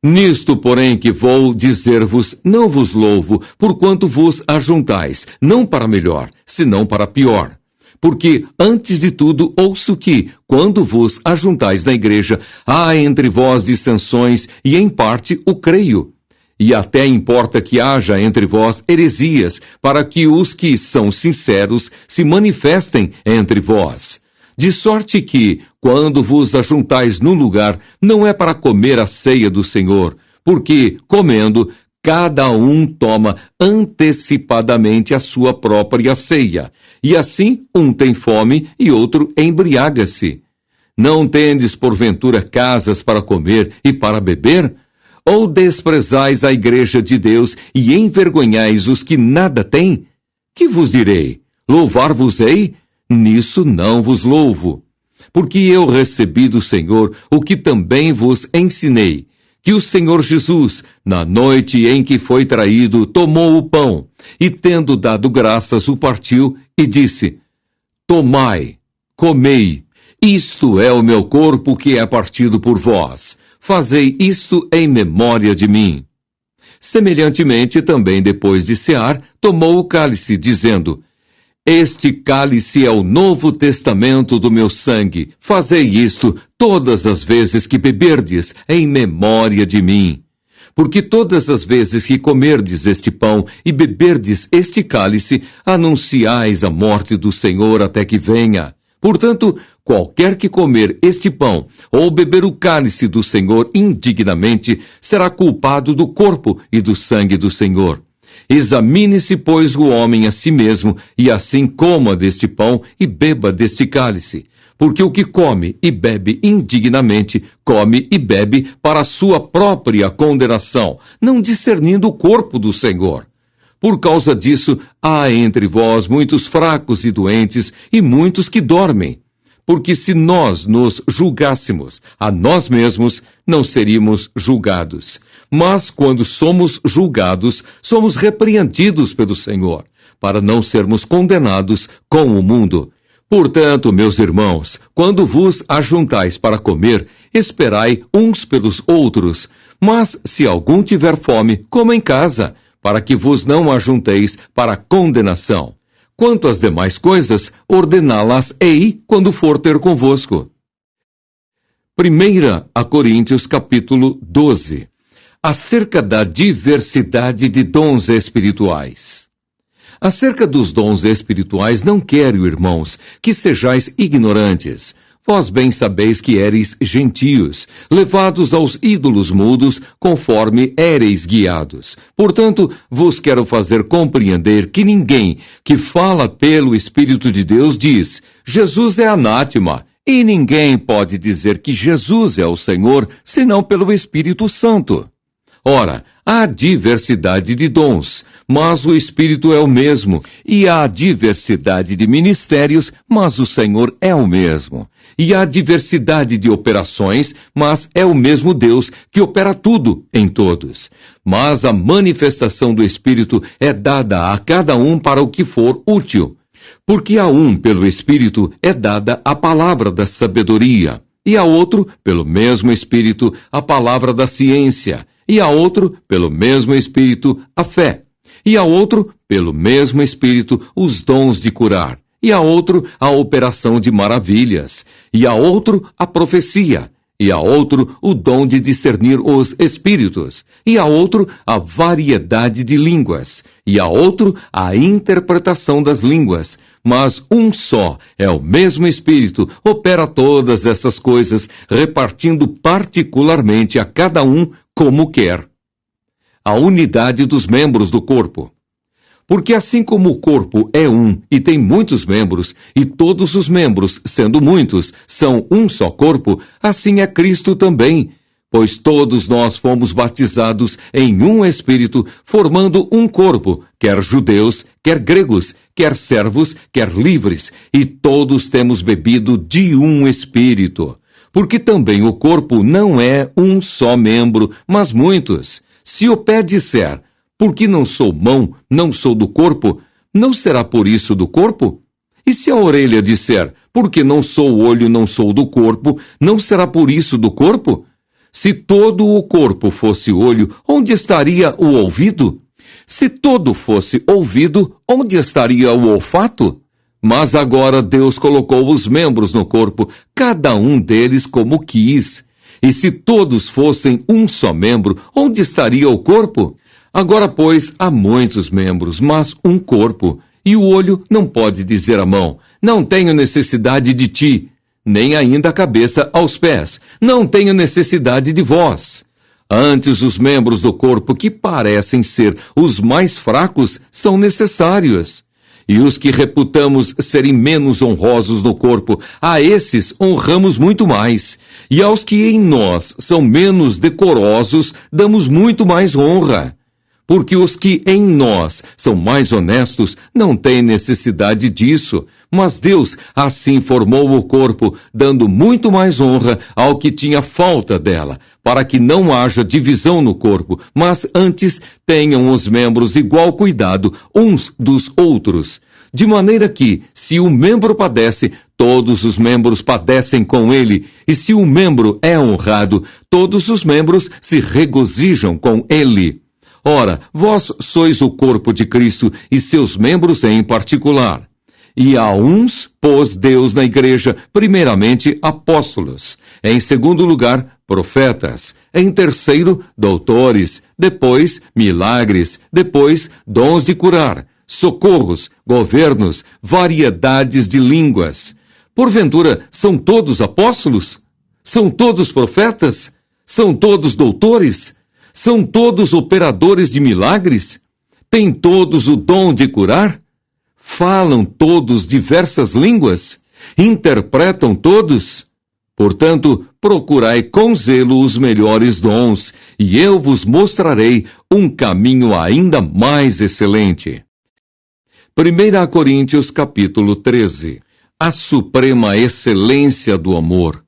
Nisto, porém, que vou dizer-vos, não vos louvo, porquanto vos ajuntais, não para melhor, senão para pior. Porque, antes de tudo, ouço que, quando vos ajuntais na igreja, há entre vós dissensões, e em parte o creio. E até importa que haja entre vós heresias, para que os que são sinceros se manifestem entre vós. De sorte que, quando vos ajuntais num lugar, não é para comer a ceia do Senhor, porque, comendo, cada um toma antecipadamente a sua própria ceia, e assim um tem fome e outro embriaga-se. Não tendes, porventura, casas para comer e para beber? Ou desprezais a igreja de Deus e envergonhais os que nada têm? Que vos direi? Louvar-vos-ei? Nisso não vos louvo. Porque eu recebi do Senhor o que também vos ensinei, que o Senhor Jesus, na noite em que foi traído, tomou o pão, e tendo dado graças, o partiu, e disse: Tomai, comei, isto é o meu corpo que é partido por vós. Fazei isto em memória de mim. Semelhantemente, também depois de cear, tomou o cálice, dizendo: Este cálice é o novo testamento do meu sangue. Fazei isto todas as vezes que beberdes, em memória de mim. Porque todas as vezes que comerdes este pão e beberdes este cálice, anunciais a morte do Senhor até que venha. Portanto, qualquer que comer este pão ou beber o cálice do Senhor indignamente, será culpado do corpo e do sangue do Senhor. Examine-se, pois, o homem a si mesmo, e assim coma deste pão e beba deste cálice. Porque o que come e bebe indignamente, come e bebe para a sua própria condenação, não discernindo o corpo do Senhor. Por causa disso, há entre vós muitos fracos e doentes, e muitos que dormem. Porque se nós nos julgássemos a nós mesmos, não seríamos julgados. Mas quando somos julgados, somos repreendidos pelo Senhor, para não sermos condenados com o mundo. Portanto, meus irmãos, quando vos ajuntais para comer, esperai uns pelos outros. Mas se algum tiver fome, coma em casa, para que vos não ajunteis para condenação. Quanto às demais coisas, ordená-las-ei quando for ter convosco. 1 Coríntios capítulo 12. Acerca da diversidade de dons espirituais. Acerca dos dons espirituais, não quero, irmãos, que sejais ignorantes. Vós bem sabeis que éreis gentios, levados aos ídolos mudos, conforme éreis guiados. Portanto, vos quero fazer compreender que ninguém que fala pelo Espírito de Deus diz: Jesus é anátema, e ninguém pode dizer que Jesus é o Senhor, senão pelo Espírito Santo. Ora, há diversidade de dons, mas o Espírito é o mesmo, e há diversidade de ministérios, mas o Senhor é o mesmo. E há diversidade de operações, mas é o mesmo Deus que opera tudo em todos. Mas a manifestação do Espírito é dada a cada um para o que for útil. Porque a um, pelo Espírito, é dada a palavra da sabedoria, e a outro, pelo mesmo Espírito, a palavra da ciência, e a outro, pelo mesmo Espírito, a fé, e a outro, pelo mesmo Espírito, os dons de curar, e a outro, a operação de maravilhas, e a outro, a profecia, e a outro, o dom de discernir os espíritos, e a outro, a variedade de línguas, e a outro, a interpretação das línguas. Mas um só é o mesmo Espírito, opera todas essas coisas, repartindo particularmente a cada um como quer. A unidade dos membros do corpo. Porque assim como o corpo é um e tem muitos membros, e todos os membros, sendo muitos, são um só corpo, assim é Cristo também. Pois todos nós fomos batizados em um Espírito, formando um corpo, quer judeus, quer gregos, quer servos, quer livres, e todos temos bebido de um Espírito. Porque também o corpo não é um só membro, mas muitos. Se o pé disser, porque não sou mão, não sou do corpo, não será por isso do corpo? E se a orelha disser, porque não sou olho, não sou do corpo, não será por isso do corpo? Se todo o corpo fosse olho, onde estaria o ouvido? Se todo fosse ouvido, onde estaria o olfato? Mas agora Deus colocou os membros no corpo, cada um deles como quis. E se todos fossem um só membro, onde estaria o corpo? Agora, pois, há muitos membros, mas um corpo. E o olho não pode dizer à mão, não tenho necessidade de ti. Nem ainda a cabeça aos pés, não tenho necessidade de vós. Antes, os membros do corpo que parecem ser os mais fracos são necessários. E os que reputamos serem menos honrosos no corpo, a esses honramos muito mais. E aos que em nós são menos decorosos, damos muito mais honra. Porque os que em nós são mais honestos não têm necessidade disso, mas Deus assim formou o corpo, dando muito mais honra ao que tinha falta dela, para que não haja divisão no corpo, mas antes tenham os membros igual cuidado uns dos outros. De maneira que, se um membro padece, todos os membros padecem com ele, e se um membro é honrado, todos os membros se regozijam com ele. Ora, vós sois o corpo de Cristo e seus membros em particular. E a uns pôs Deus na igreja, primeiramente apóstolos, em segundo lugar, profetas, em terceiro, doutores, depois, milagres, depois, dons de curar, socorros, governos, variedades de línguas. Porventura, são todos apóstolos? São todos profetas? São todos doutores? São todos operadores de milagres? Têm todos o dom de curar? Falam todos diversas línguas? Interpretam todos? Portanto, procurai com zelo os melhores dons, e eu vos mostrarei um caminho ainda mais excelente. 1 Coríntios capítulo 13. A suprema excelência do amor.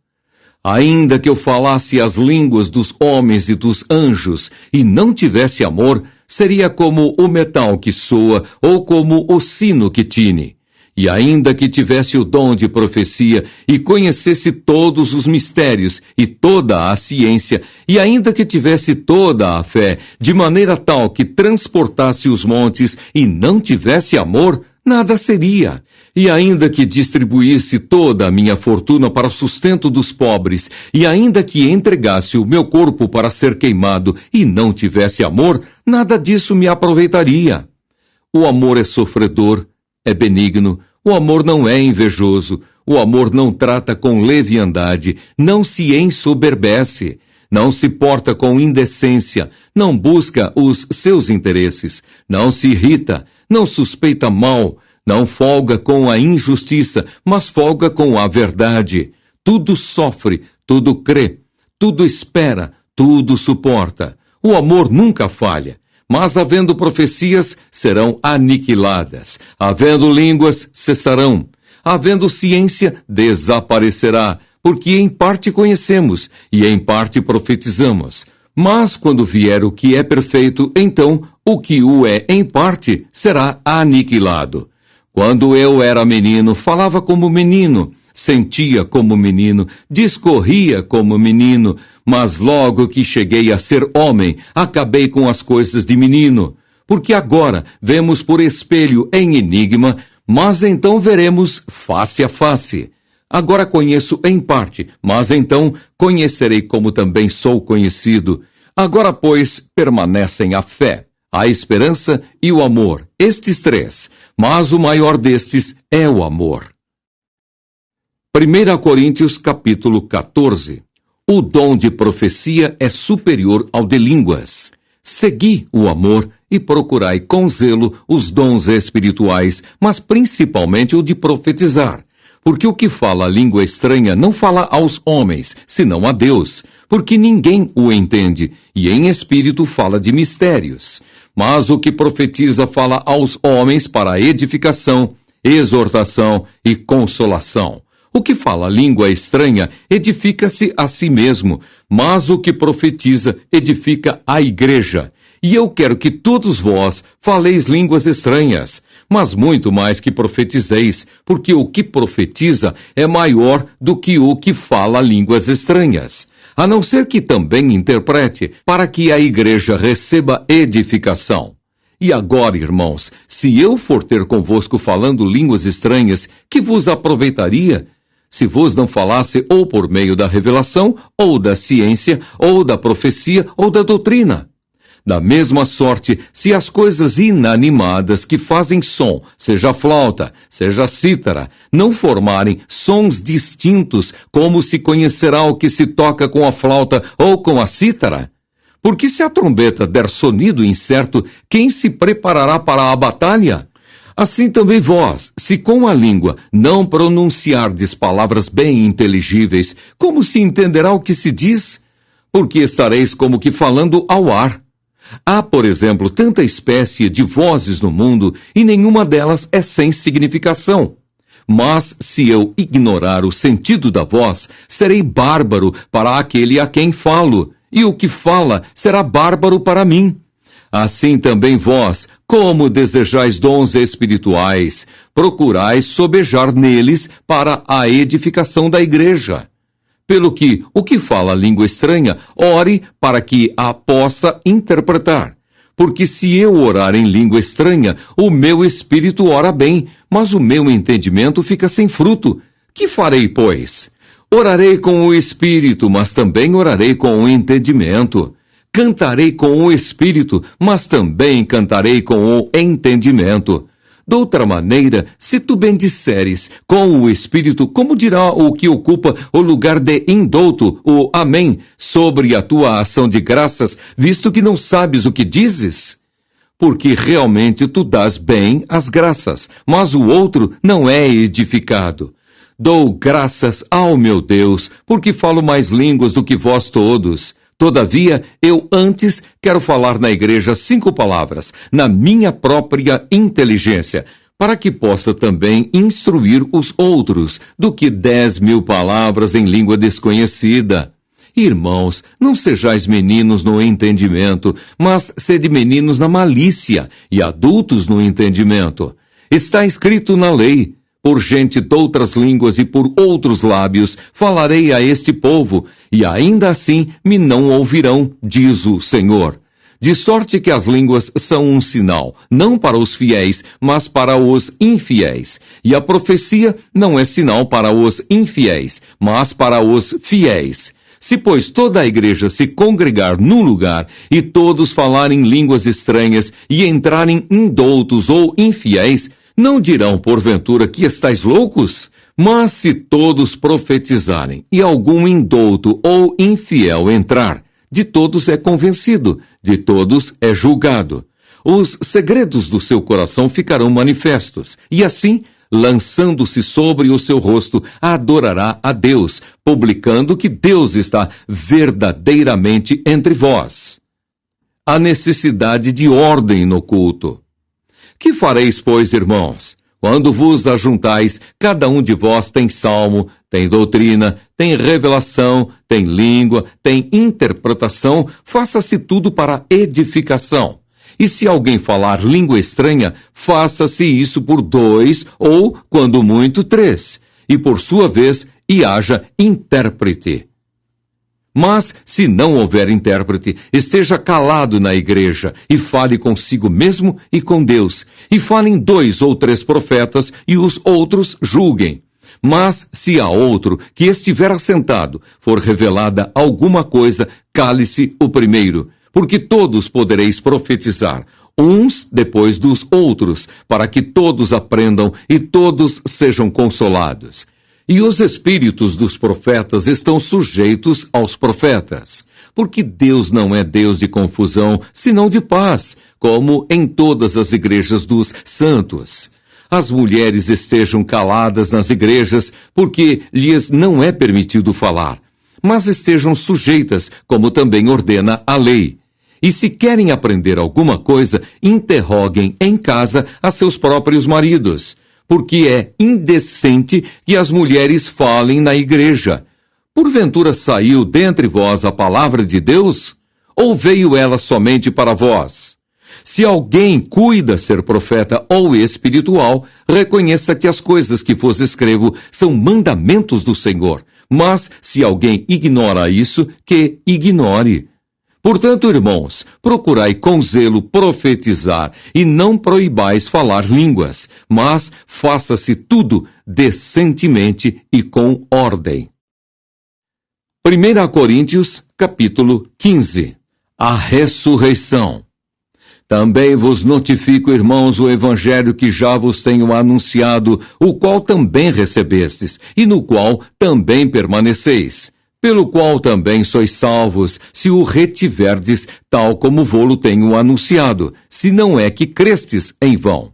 Ainda que eu falasse as línguas dos homens e dos anjos e não tivesse amor, seria como o metal que soa ou como o sino que tine. E ainda que tivesse o dom de profecia e conhecesse todos os mistérios e toda a ciência, e ainda que tivesse toda a fé, de maneira tal que transportasse os montes e não tivesse amor, nada seria. E ainda que distribuísse toda a minha fortuna para sustento dos pobres, e ainda que entregasse o meu corpo para ser queimado e não tivesse amor, nada disso me aproveitaria. O amor é sofredor, é benigno, o amor não é invejoso, o amor não trata com leviandade, não se ensoberbece, não se porta com indecência, não busca os seus interesses, não se irrita, não suspeita mal, não folga com a injustiça, mas folga com a verdade. Tudo sofre, tudo crê, tudo espera, tudo suporta. O amor nunca falha. Mas havendo profecias, serão aniquiladas. Havendo línguas, cessarão. Havendo ciência, desaparecerá. Porque em parte conhecemos, e em parte profetizamos. Mas quando vier o que é perfeito, então o que o é em parte será aniquilado. Quando eu era menino, falava como menino, sentia como menino, discorria como menino, mas logo que cheguei a ser homem, acabei com as coisas de menino. Porque agora vemos por espelho em enigma, mas então veremos face a face. Agora conheço em parte, mas então conhecerei como também sou conhecido. Agora, pois, permanecem a fé, a esperança e o amor, estes três, mas o maior destes é o amor. 1 Coríntios capítulo 14. O dom de profecia é superior ao de línguas. Segui o amor, e procurai com zelo os dons espirituais, mas principalmente o de profetizar. Porque o que fala a língua estranha não fala aos homens, senão a Deus, porque ninguém o entende, e em espírito fala de mistérios. Mas o que profetiza fala aos homens para edificação, exortação e consolação. O que fala língua estranha edifica-se a si mesmo, mas o que profetiza edifica a igreja. E eu quero que todos vós faleis línguas estranhas, mas muito mais que profetizeis, porque o que profetiza é maior do que o que fala línguas estranhas, a não ser que também interprete, para que a igreja receba edificação. E agora, irmãos, se eu for ter convosco falando línguas estranhas, que vos aproveitaria? Se vos não falasse ou por meio da revelação, ou da ciência, ou da profecia, ou da doutrina. Da mesma sorte, se as coisas inanimadas que fazem som, seja flauta, seja cítara, não formarem sons distintos, como se conhecerá o que se toca com a flauta ou com a cítara? Porque se a trombeta der sonido incerto, quem se preparará para a batalha? Assim também vós, se com a língua não pronunciardes palavras bem inteligíveis, como se entenderá o que se diz? Porque estareis como que falando ao ar. Há, por exemplo, tanta espécie de vozes no mundo, e nenhuma delas é sem significação. Mas, se eu ignorar o sentido da voz, serei bárbaro para aquele a quem falo, e o que fala será bárbaro para mim. Assim também vós, como desejais dons espirituais, procurais sobejar neles para a edificação da igreja. Pelo que, o que fala língua estranha, ore para que a possa interpretar. Porque se eu orar em língua estranha, o meu espírito ora bem, mas o meu entendimento fica sem fruto. Que farei, pois? Orarei com o espírito, mas também orarei com o entendimento. Cantarei com o espírito, mas também cantarei com o entendimento. Doutra maneira, se tu bendisseres com o Espírito, como dirá o que ocupa o lugar de indouto, o Amém, sobre a tua ação de graças, visto que não sabes o que dizes? Porque realmente tu dás bem as graças, mas o outro não é edificado. Dou graças ao meu Deus, porque falo mais línguas do que vós todos. Todavia, eu antes quero falar na igreja 5 palavras, na minha própria inteligência, para que possa também instruir os outros, do que 10.000 palavras em língua desconhecida. Irmãos, não sejais meninos no entendimento, mas sede meninos na malícia, e adultos no entendimento. Está escrito na lei: por gente doutras línguas e por outros lábios falarei a este povo, e ainda assim me não ouvirão, diz o Senhor. De sorte que as línguas são um sinal, não para os fiéis, mas para os infiéis. E a profecia não é sinal para os infiéis, mas para os fiéis. Se, pois, toda a igreja se congregar num lugar, e todos falarem línguas estranhas, e entrarem indoutos ou infiéis, não dirão, porventura, que estáis loucos? Mas se todos profetizarem, e algum indouto ou infiel entrar, de todos é convencido, de todos é julgado. Os segredos do seu coração ficarão manifestos, e assim, lançando-se sobre o seu rosto, adorará a Deus, publicando que Deus está verdadeiramente entre vós. A necessidade de ordem no culto. Que fareis, pois, irmãos? Quando vos ajuntais, cada um de vós tem salmo, tem doutrina, tem revelação, tem língua, tem interpretação, faça-se tudo para edificação. E se alguém falar língua estranha, faça-se isso por 2, ou, quando muito, 3. E por sua vez, e haja intérprete. Mas, se não houver intérprete, esteja calado na igreja, e fale consigo mesmo e com Deus, e falem 2 ou 3 profetas, e os outros julguem. Mas, se a outro, que estiver assentado, for revelada alguma coisa, cale-se o primeiro, porque todos podereis profetizar, uns depois dos outros, para que todos aprendam e todos sejam consolados. E os espíritos dos profetas estão sujeitos aos profetas, porque Deus não é Deus de confusão, senão de paz, como em todas as igrejas dos santos. As mulheres estejam caladas nas igrejas, porque lhes não é permitido falar, mas estejam sujeitas, como também ordena a lei. E se querem aprender alguma coisa, interroguem em casa a seus próprios maridos, porque é indecente que as mulheres falem na igreja. Porventura saiu dentre vós a palavra de Deus? Ou veio ela somente para vós? Se alguém cuida ser profeta ou espiritual, reconheça que as coisas que vos escrevo são mandamentos do Senhor. Mas, se alguém ignora isso, que ignore. Portanto, irmãos, procurai com zelo profetizar, e não proibais falar línguas, mas faça-se tudo decentemente e com ordem. 1 Coríntios, capítulo 15. A ressurreição. Também vos notifico, irmãos, o evangelho que já vos tenho anunciado, o qual também recebestes, e no qual também permaneceis, pelo qual também sois salvos, se o retiverdes, tal como vô-lo tenho anunciado, se não é que crestes em vão.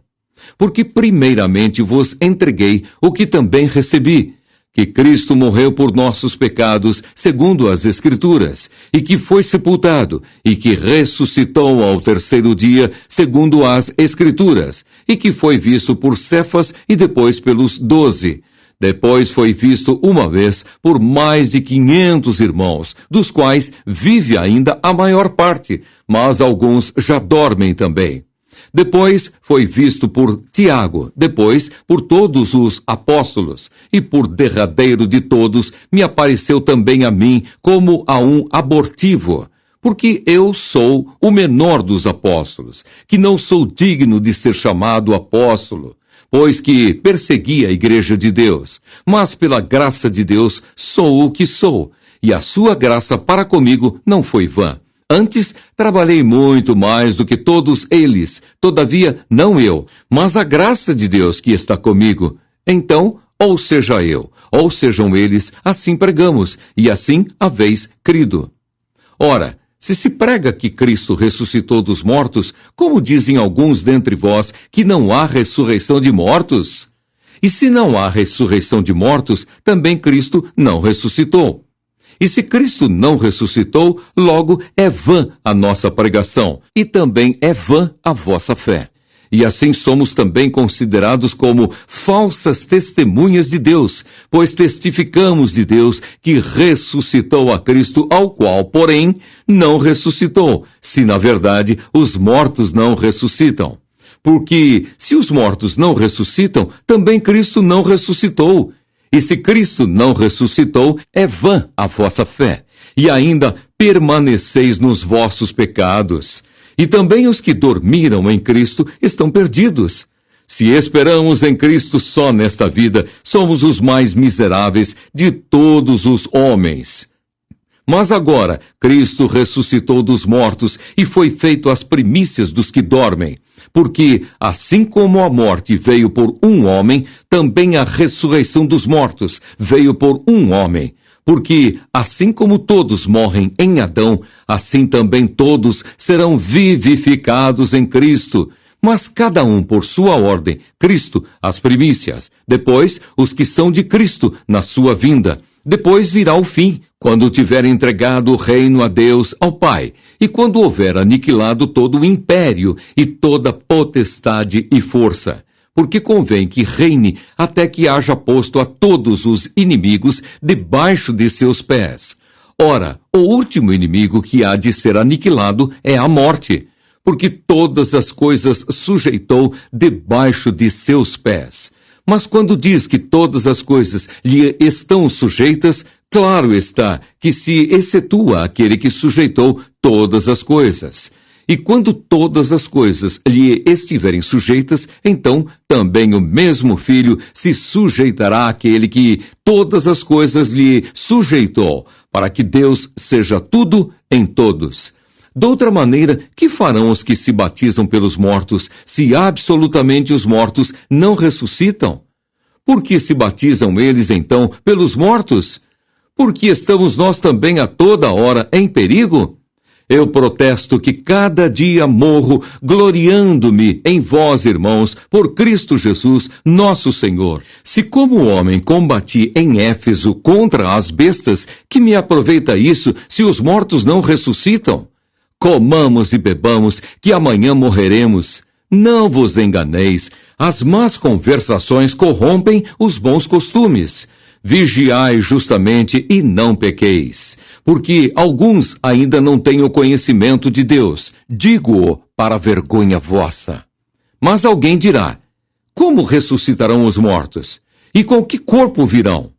Porque primeiramente vos entreguei o que também recebi, que Cristo morreu por nossos pecados, segundo as Escrituras, e que foi sepultado, e que ressuscitou ao terceiro dia, segundo as Escrituras, e que foi visto por Cefas e depois pelos 12. Depois foi visto uma vez por mais de 500 irmãos, dos quais vive ainda a maior parte, mas alguns já dormem também. Depois foi visto por Tiago, depois por todos os apóstolos, e por derradeiro de todos me apareceu também a mim como a um abortivo, porque eu sou o menor dos apóstolos, que não sou digno de ser chamado apóstolo, pois que persegui a igreja de Deus, mas pela graça de Deus sou o que sou, e a sua graça para comigo não foi vã. Antes, trabalhei muito mais do que todos eles, todavia não eu, mas a graça de Deus que está comigo. Então, ou seja eu, ou sejam eles, assim pregamos, e assim haveis crido. Ora, se prega que Cristo ressuscitou dos mortos, como dizem alguns dentre vós que não há ressurreição de mortos? E se não há ressurreição de mortos, também Cristo não ressuscitou. E se Cristo não ressuscitou, logo é vã a nossa pregação, e também é vã a vossa fé. E assim somos também considerados como falsas testemunhas de Deus, pois testificamos de Deus que ressuscitou a Cristo, ao qual, porém, não ressuscitou, se na verdade os mortos não ressuscitam. Porque se os mortos não ressuscitam, também Cristo não ressuscitou. E se Cristo não ressuscitou, é vã a vossa fé, e ainda permaneceis nos vossos pecados. E também os que dormiram em Cristo estão perdidos. Se esperamos em Cristo só nesta vida, somos os mais miseráveis de todos os homens. Mas agora, Cristo ressuscitou dos mortos e foi feito as primícias dos que dormem. Porque, assim como a morte veio por um homem, também a ressurreição dos mortos veio por um homem. Porque, assim como todos morrem em Adão, assim também todos serão vivificados em Cristo. Mas cada um por sua ordem, Cristo, as primícias, depois os que são de Cristo na sua vinda. Depois virá o fim, quando tiver entregado o reino a Deus, ao Pai, e quando houver aniquilado todo o império e toda potestade e força. Porque convém que reine até que haja posto a todos os inimigos debaixo de seus pés. Ora, o último inimigo que há de ser aniquilado é a morte, porque todas as coisas sujeitou debaixo de seus pés. Mas quando diz que todas as coisas lhe estão sujeitas, claro está que se excetua aquele que sujeitou todas as coisas. E quando todas as coisas lhe estiverem sujeitas, então também o mesmo Filho se sujeitará àquele que todas as coisas lhe sujeitou, para que Deus seja tudo em todos. De outra maneira, que farão os que se batizam pelos mortos, se absolutamente os mortos não ressuscitam? Por que se batizam eles, então, pelos mortos? Porque estamos nós também a toda hora em perigo? Eu protesto que cada dia morro gloriando-me em vós, irmãos, por Cristo Jesus, nosso Senhor. Se como homem combati em Éfeso contra as bestas, que me aproveita isso se os mortos não ressuscitam? Comamos e bebamos, que amanhã morreremos. Não vos enganeis, as más conversações corrompem os bons costumes. Vigiai justamente e não pequeis, porque alguns ainda não têm o conhecimento de Deus. Digo-o para vergonha vossa. Mas alguém dirá, como ressuscitarão os mortos? E com que corpo virão?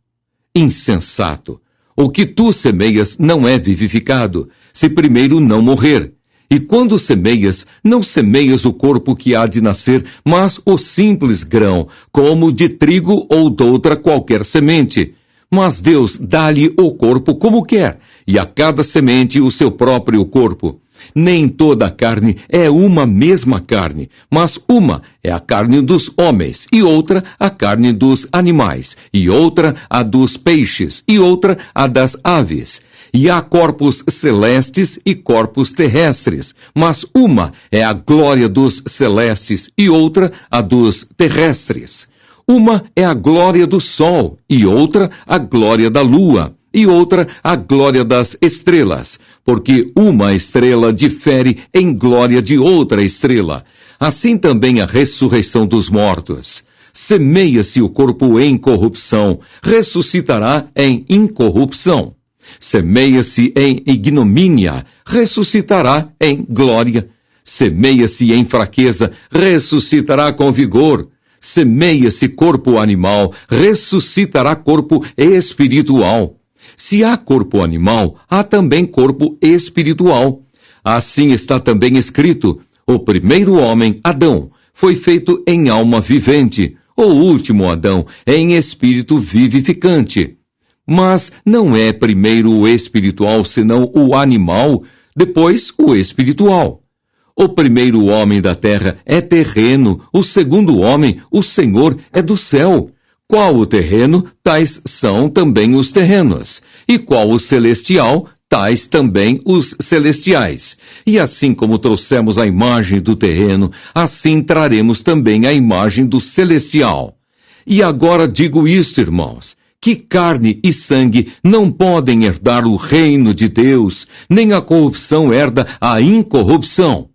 Insensato! O que tu semeias não é vivificado, se primeiro não morrer. E quando semeias, não semeias o corpo que há de nascer, mas o simples grão, como de trigo ou doutra qualquer semente. Mas Deus dá-lhe o corpo como quer, e a cada semente o seu próprio corpo. Nem toda a carne é uma mesma carne, mas uma é a carne dos homens, e outra a carne dos animais, e outra a dos peixes, e outra a das aves. E há corpos celestes e corpos terrestres, mas uma é a glória dos celestes e outra a dos terrestres. Uma é a glória do sol e outra a glória da lua e outra a glória das estrelas, porque uma estrela difere em glória de outra estrela. Assim também a ressurreição dos mortos. Semeia-se o corpo em corrupção, ressuscitará em incorrupção. Semeia-se em ignomínia, ressuscitará em glória. Semeia-se em fraqueza, ressuscitará com vigor. Semeia-se corpo animal, ressuscitará corpo espiritual. Se há corpo animal, há também corpo espiritual. Assim está também escrito: o primeiro homem, Adão, foi feito em alma vivente, o último Adão em espírito vivificante. Mas não é primeiro o espiritual, senão o animal, depois o espiritual. O primeiro homem da terra é terreno, o segundo homem, o Senhor, é do céu. Qual o terreno, tais são também os terrenos. E qual o celestial, tais também os celestiais. E assim como trouxemos a imagem do terreno, assim traremos também a imagem do celestial. E agora digo isto, irmãos, que carne e sangue não podem herdar o reino de Deus, nem a corrupção herda a incorrupção.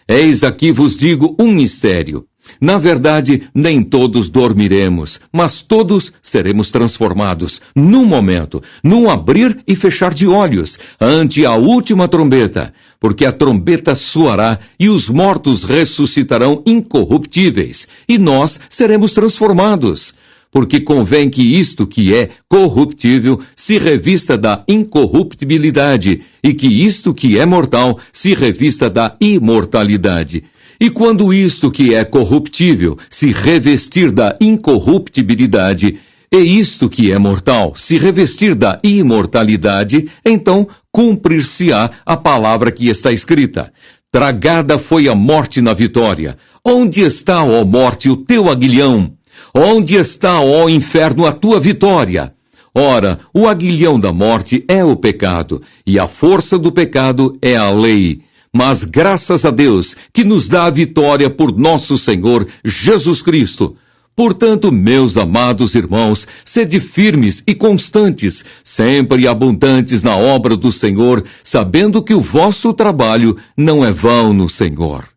Eis aqui vos digo um mistério. Na verdade, nem todos dormiremos, mas todos seremos transformados, num momento, num abrir e fechar de olhos, ante a última trombeta, porque a trombeta soará e os mortos ressuscitarão incorruptíveis, e nós seremos transformados. Porque convém que isto que é corruptível se revista da incorruptibilidade, e que isto que é mortal se revista da imortalidade. E quando isto que é corruptível se revestir da incorruptibilidade, e isto que é mortal se revestir da imortalidade, então cumprir-se-á a palavra que está escrita: tragada foi a morte na vitória. Onde está, ó morte, o teu aguilhão? Onde está, ó inferno, a tua vitória? Ora, o aguilhão da morte é o pecado, e a força do pecado é a lei. Mas graças a Deus, que nos dá a vitória por nosso Senhor Jesus Cristo. Portanto, meus amados irmãos, sede firmes e constantes, sempre abundantes na obra do Senhor, sabendo que o vosso trabalho não é vão no Senhor.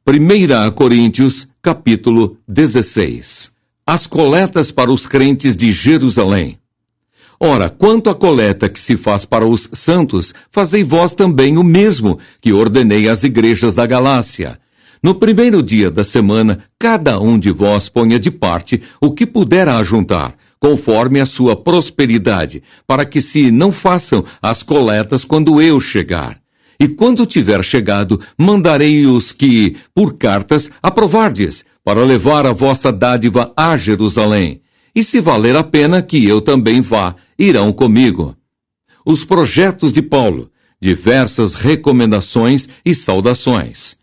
1 Coríntios, capítulo 16. As coletas para os crentes de Jerusalém. Ora, quanto à coleta que se faz para os santos, fazei vós também o mesmo que ordenei às igrejas da Galácia. No primeiro dia da semana, cada um de vós ponha de parte o que puder ajuntar, conforme a sua prosperidade, para que se não façam as coletas quando eu chegar. E quando tiver chegado, mandarei os que, por cartas, aprovardes, para levar a vossa dádiva a Jerusalém. E se valer a pena que eu também vá, irão comigo. Os projetos de Paulo, diversas recomendações e saudações.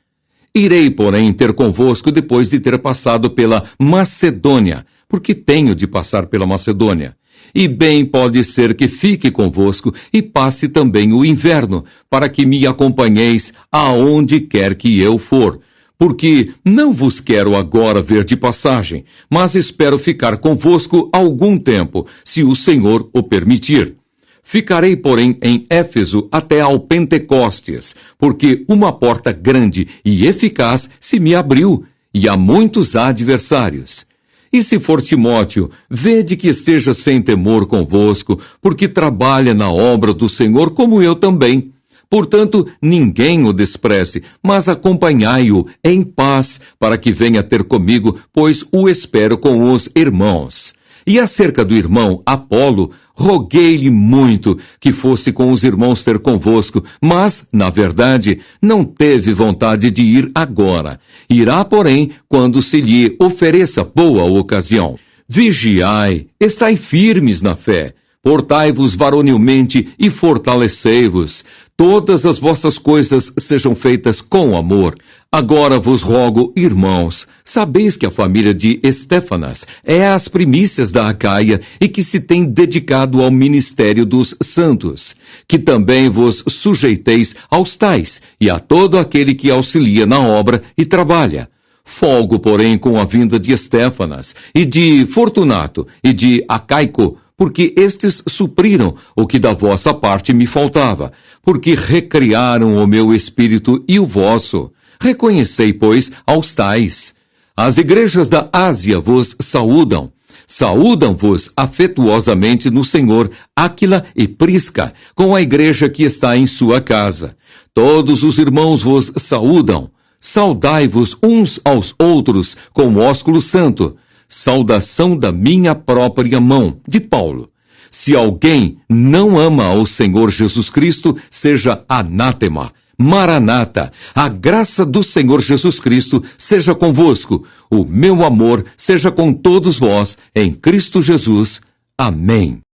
Irei, porém, ter convosco depois de ter passado pela Macedônia, porque tenho de passar pela Macedônia. E bem pode ser que fique convosco e passe também o inverno, para que me acompanheis aonde quer que eu for. Porque não vos quero agora ver de passagem, mas espero ficar convosco algum tempo, se o Senhor o permitir. Ficarei, porém, em Éfeso até ao Pentecostes, porque uma porta grande e eficaz se me abriu, e há muitos adversários. E se for Timóteo, vede que esteja sem temor convosco, porque trabalha na obra do Senhor como eu também. Portanto, ninguém o despreze, mas acompanhai-o em paz, para que venha ter comigo, pois o espero com os irmãos. E acerca do irmão Apolo, roguei-lhe muito que fosse com os irmãos ter convosco, mas, na verdade, não teve vontade de ir agora. Irá, porém, quando se lhe ofereça boa ocasião. Vigiai, estai firmes na fé, portai-vos varonilmente e fortalecei-vos. Todas as vossas coisas sejam feitas com amor. Agora vos rogo, irmãos, sabeis que a família de Estéfanas é as primícias da Acaia e que se tem dedicado ao ministério dos santos, que também vos sujeiteis aos tais e a todo aquele que auxilia na obra e trabalha. Folgo, porém, com a vinda de Estéfanas, e de Fortunato, e de Acaico, porque estes supriram o que da vossa parte me faltava, porque recriaram o meu espírito e o vosso. Reconhecei, pois, aos tais. As igrejas da Ásia vos saúdam. Saúdam-vos afetuosamente no Senhor Áquila e Prisca, com a igreja que está em sua casa. Todos os irmãos vos saúdam. Saudai-vos uns aos outros com ósculo santo. Saudação da minha própria mão, de Paulo. Se alguém não ama ao Senhor Jesus Cristo, seja anátema. Maranata, a graça do Senhor Jesus Cristo seja convosco. O meu amor seja com todos vós, em Cristo Jesus. Amém.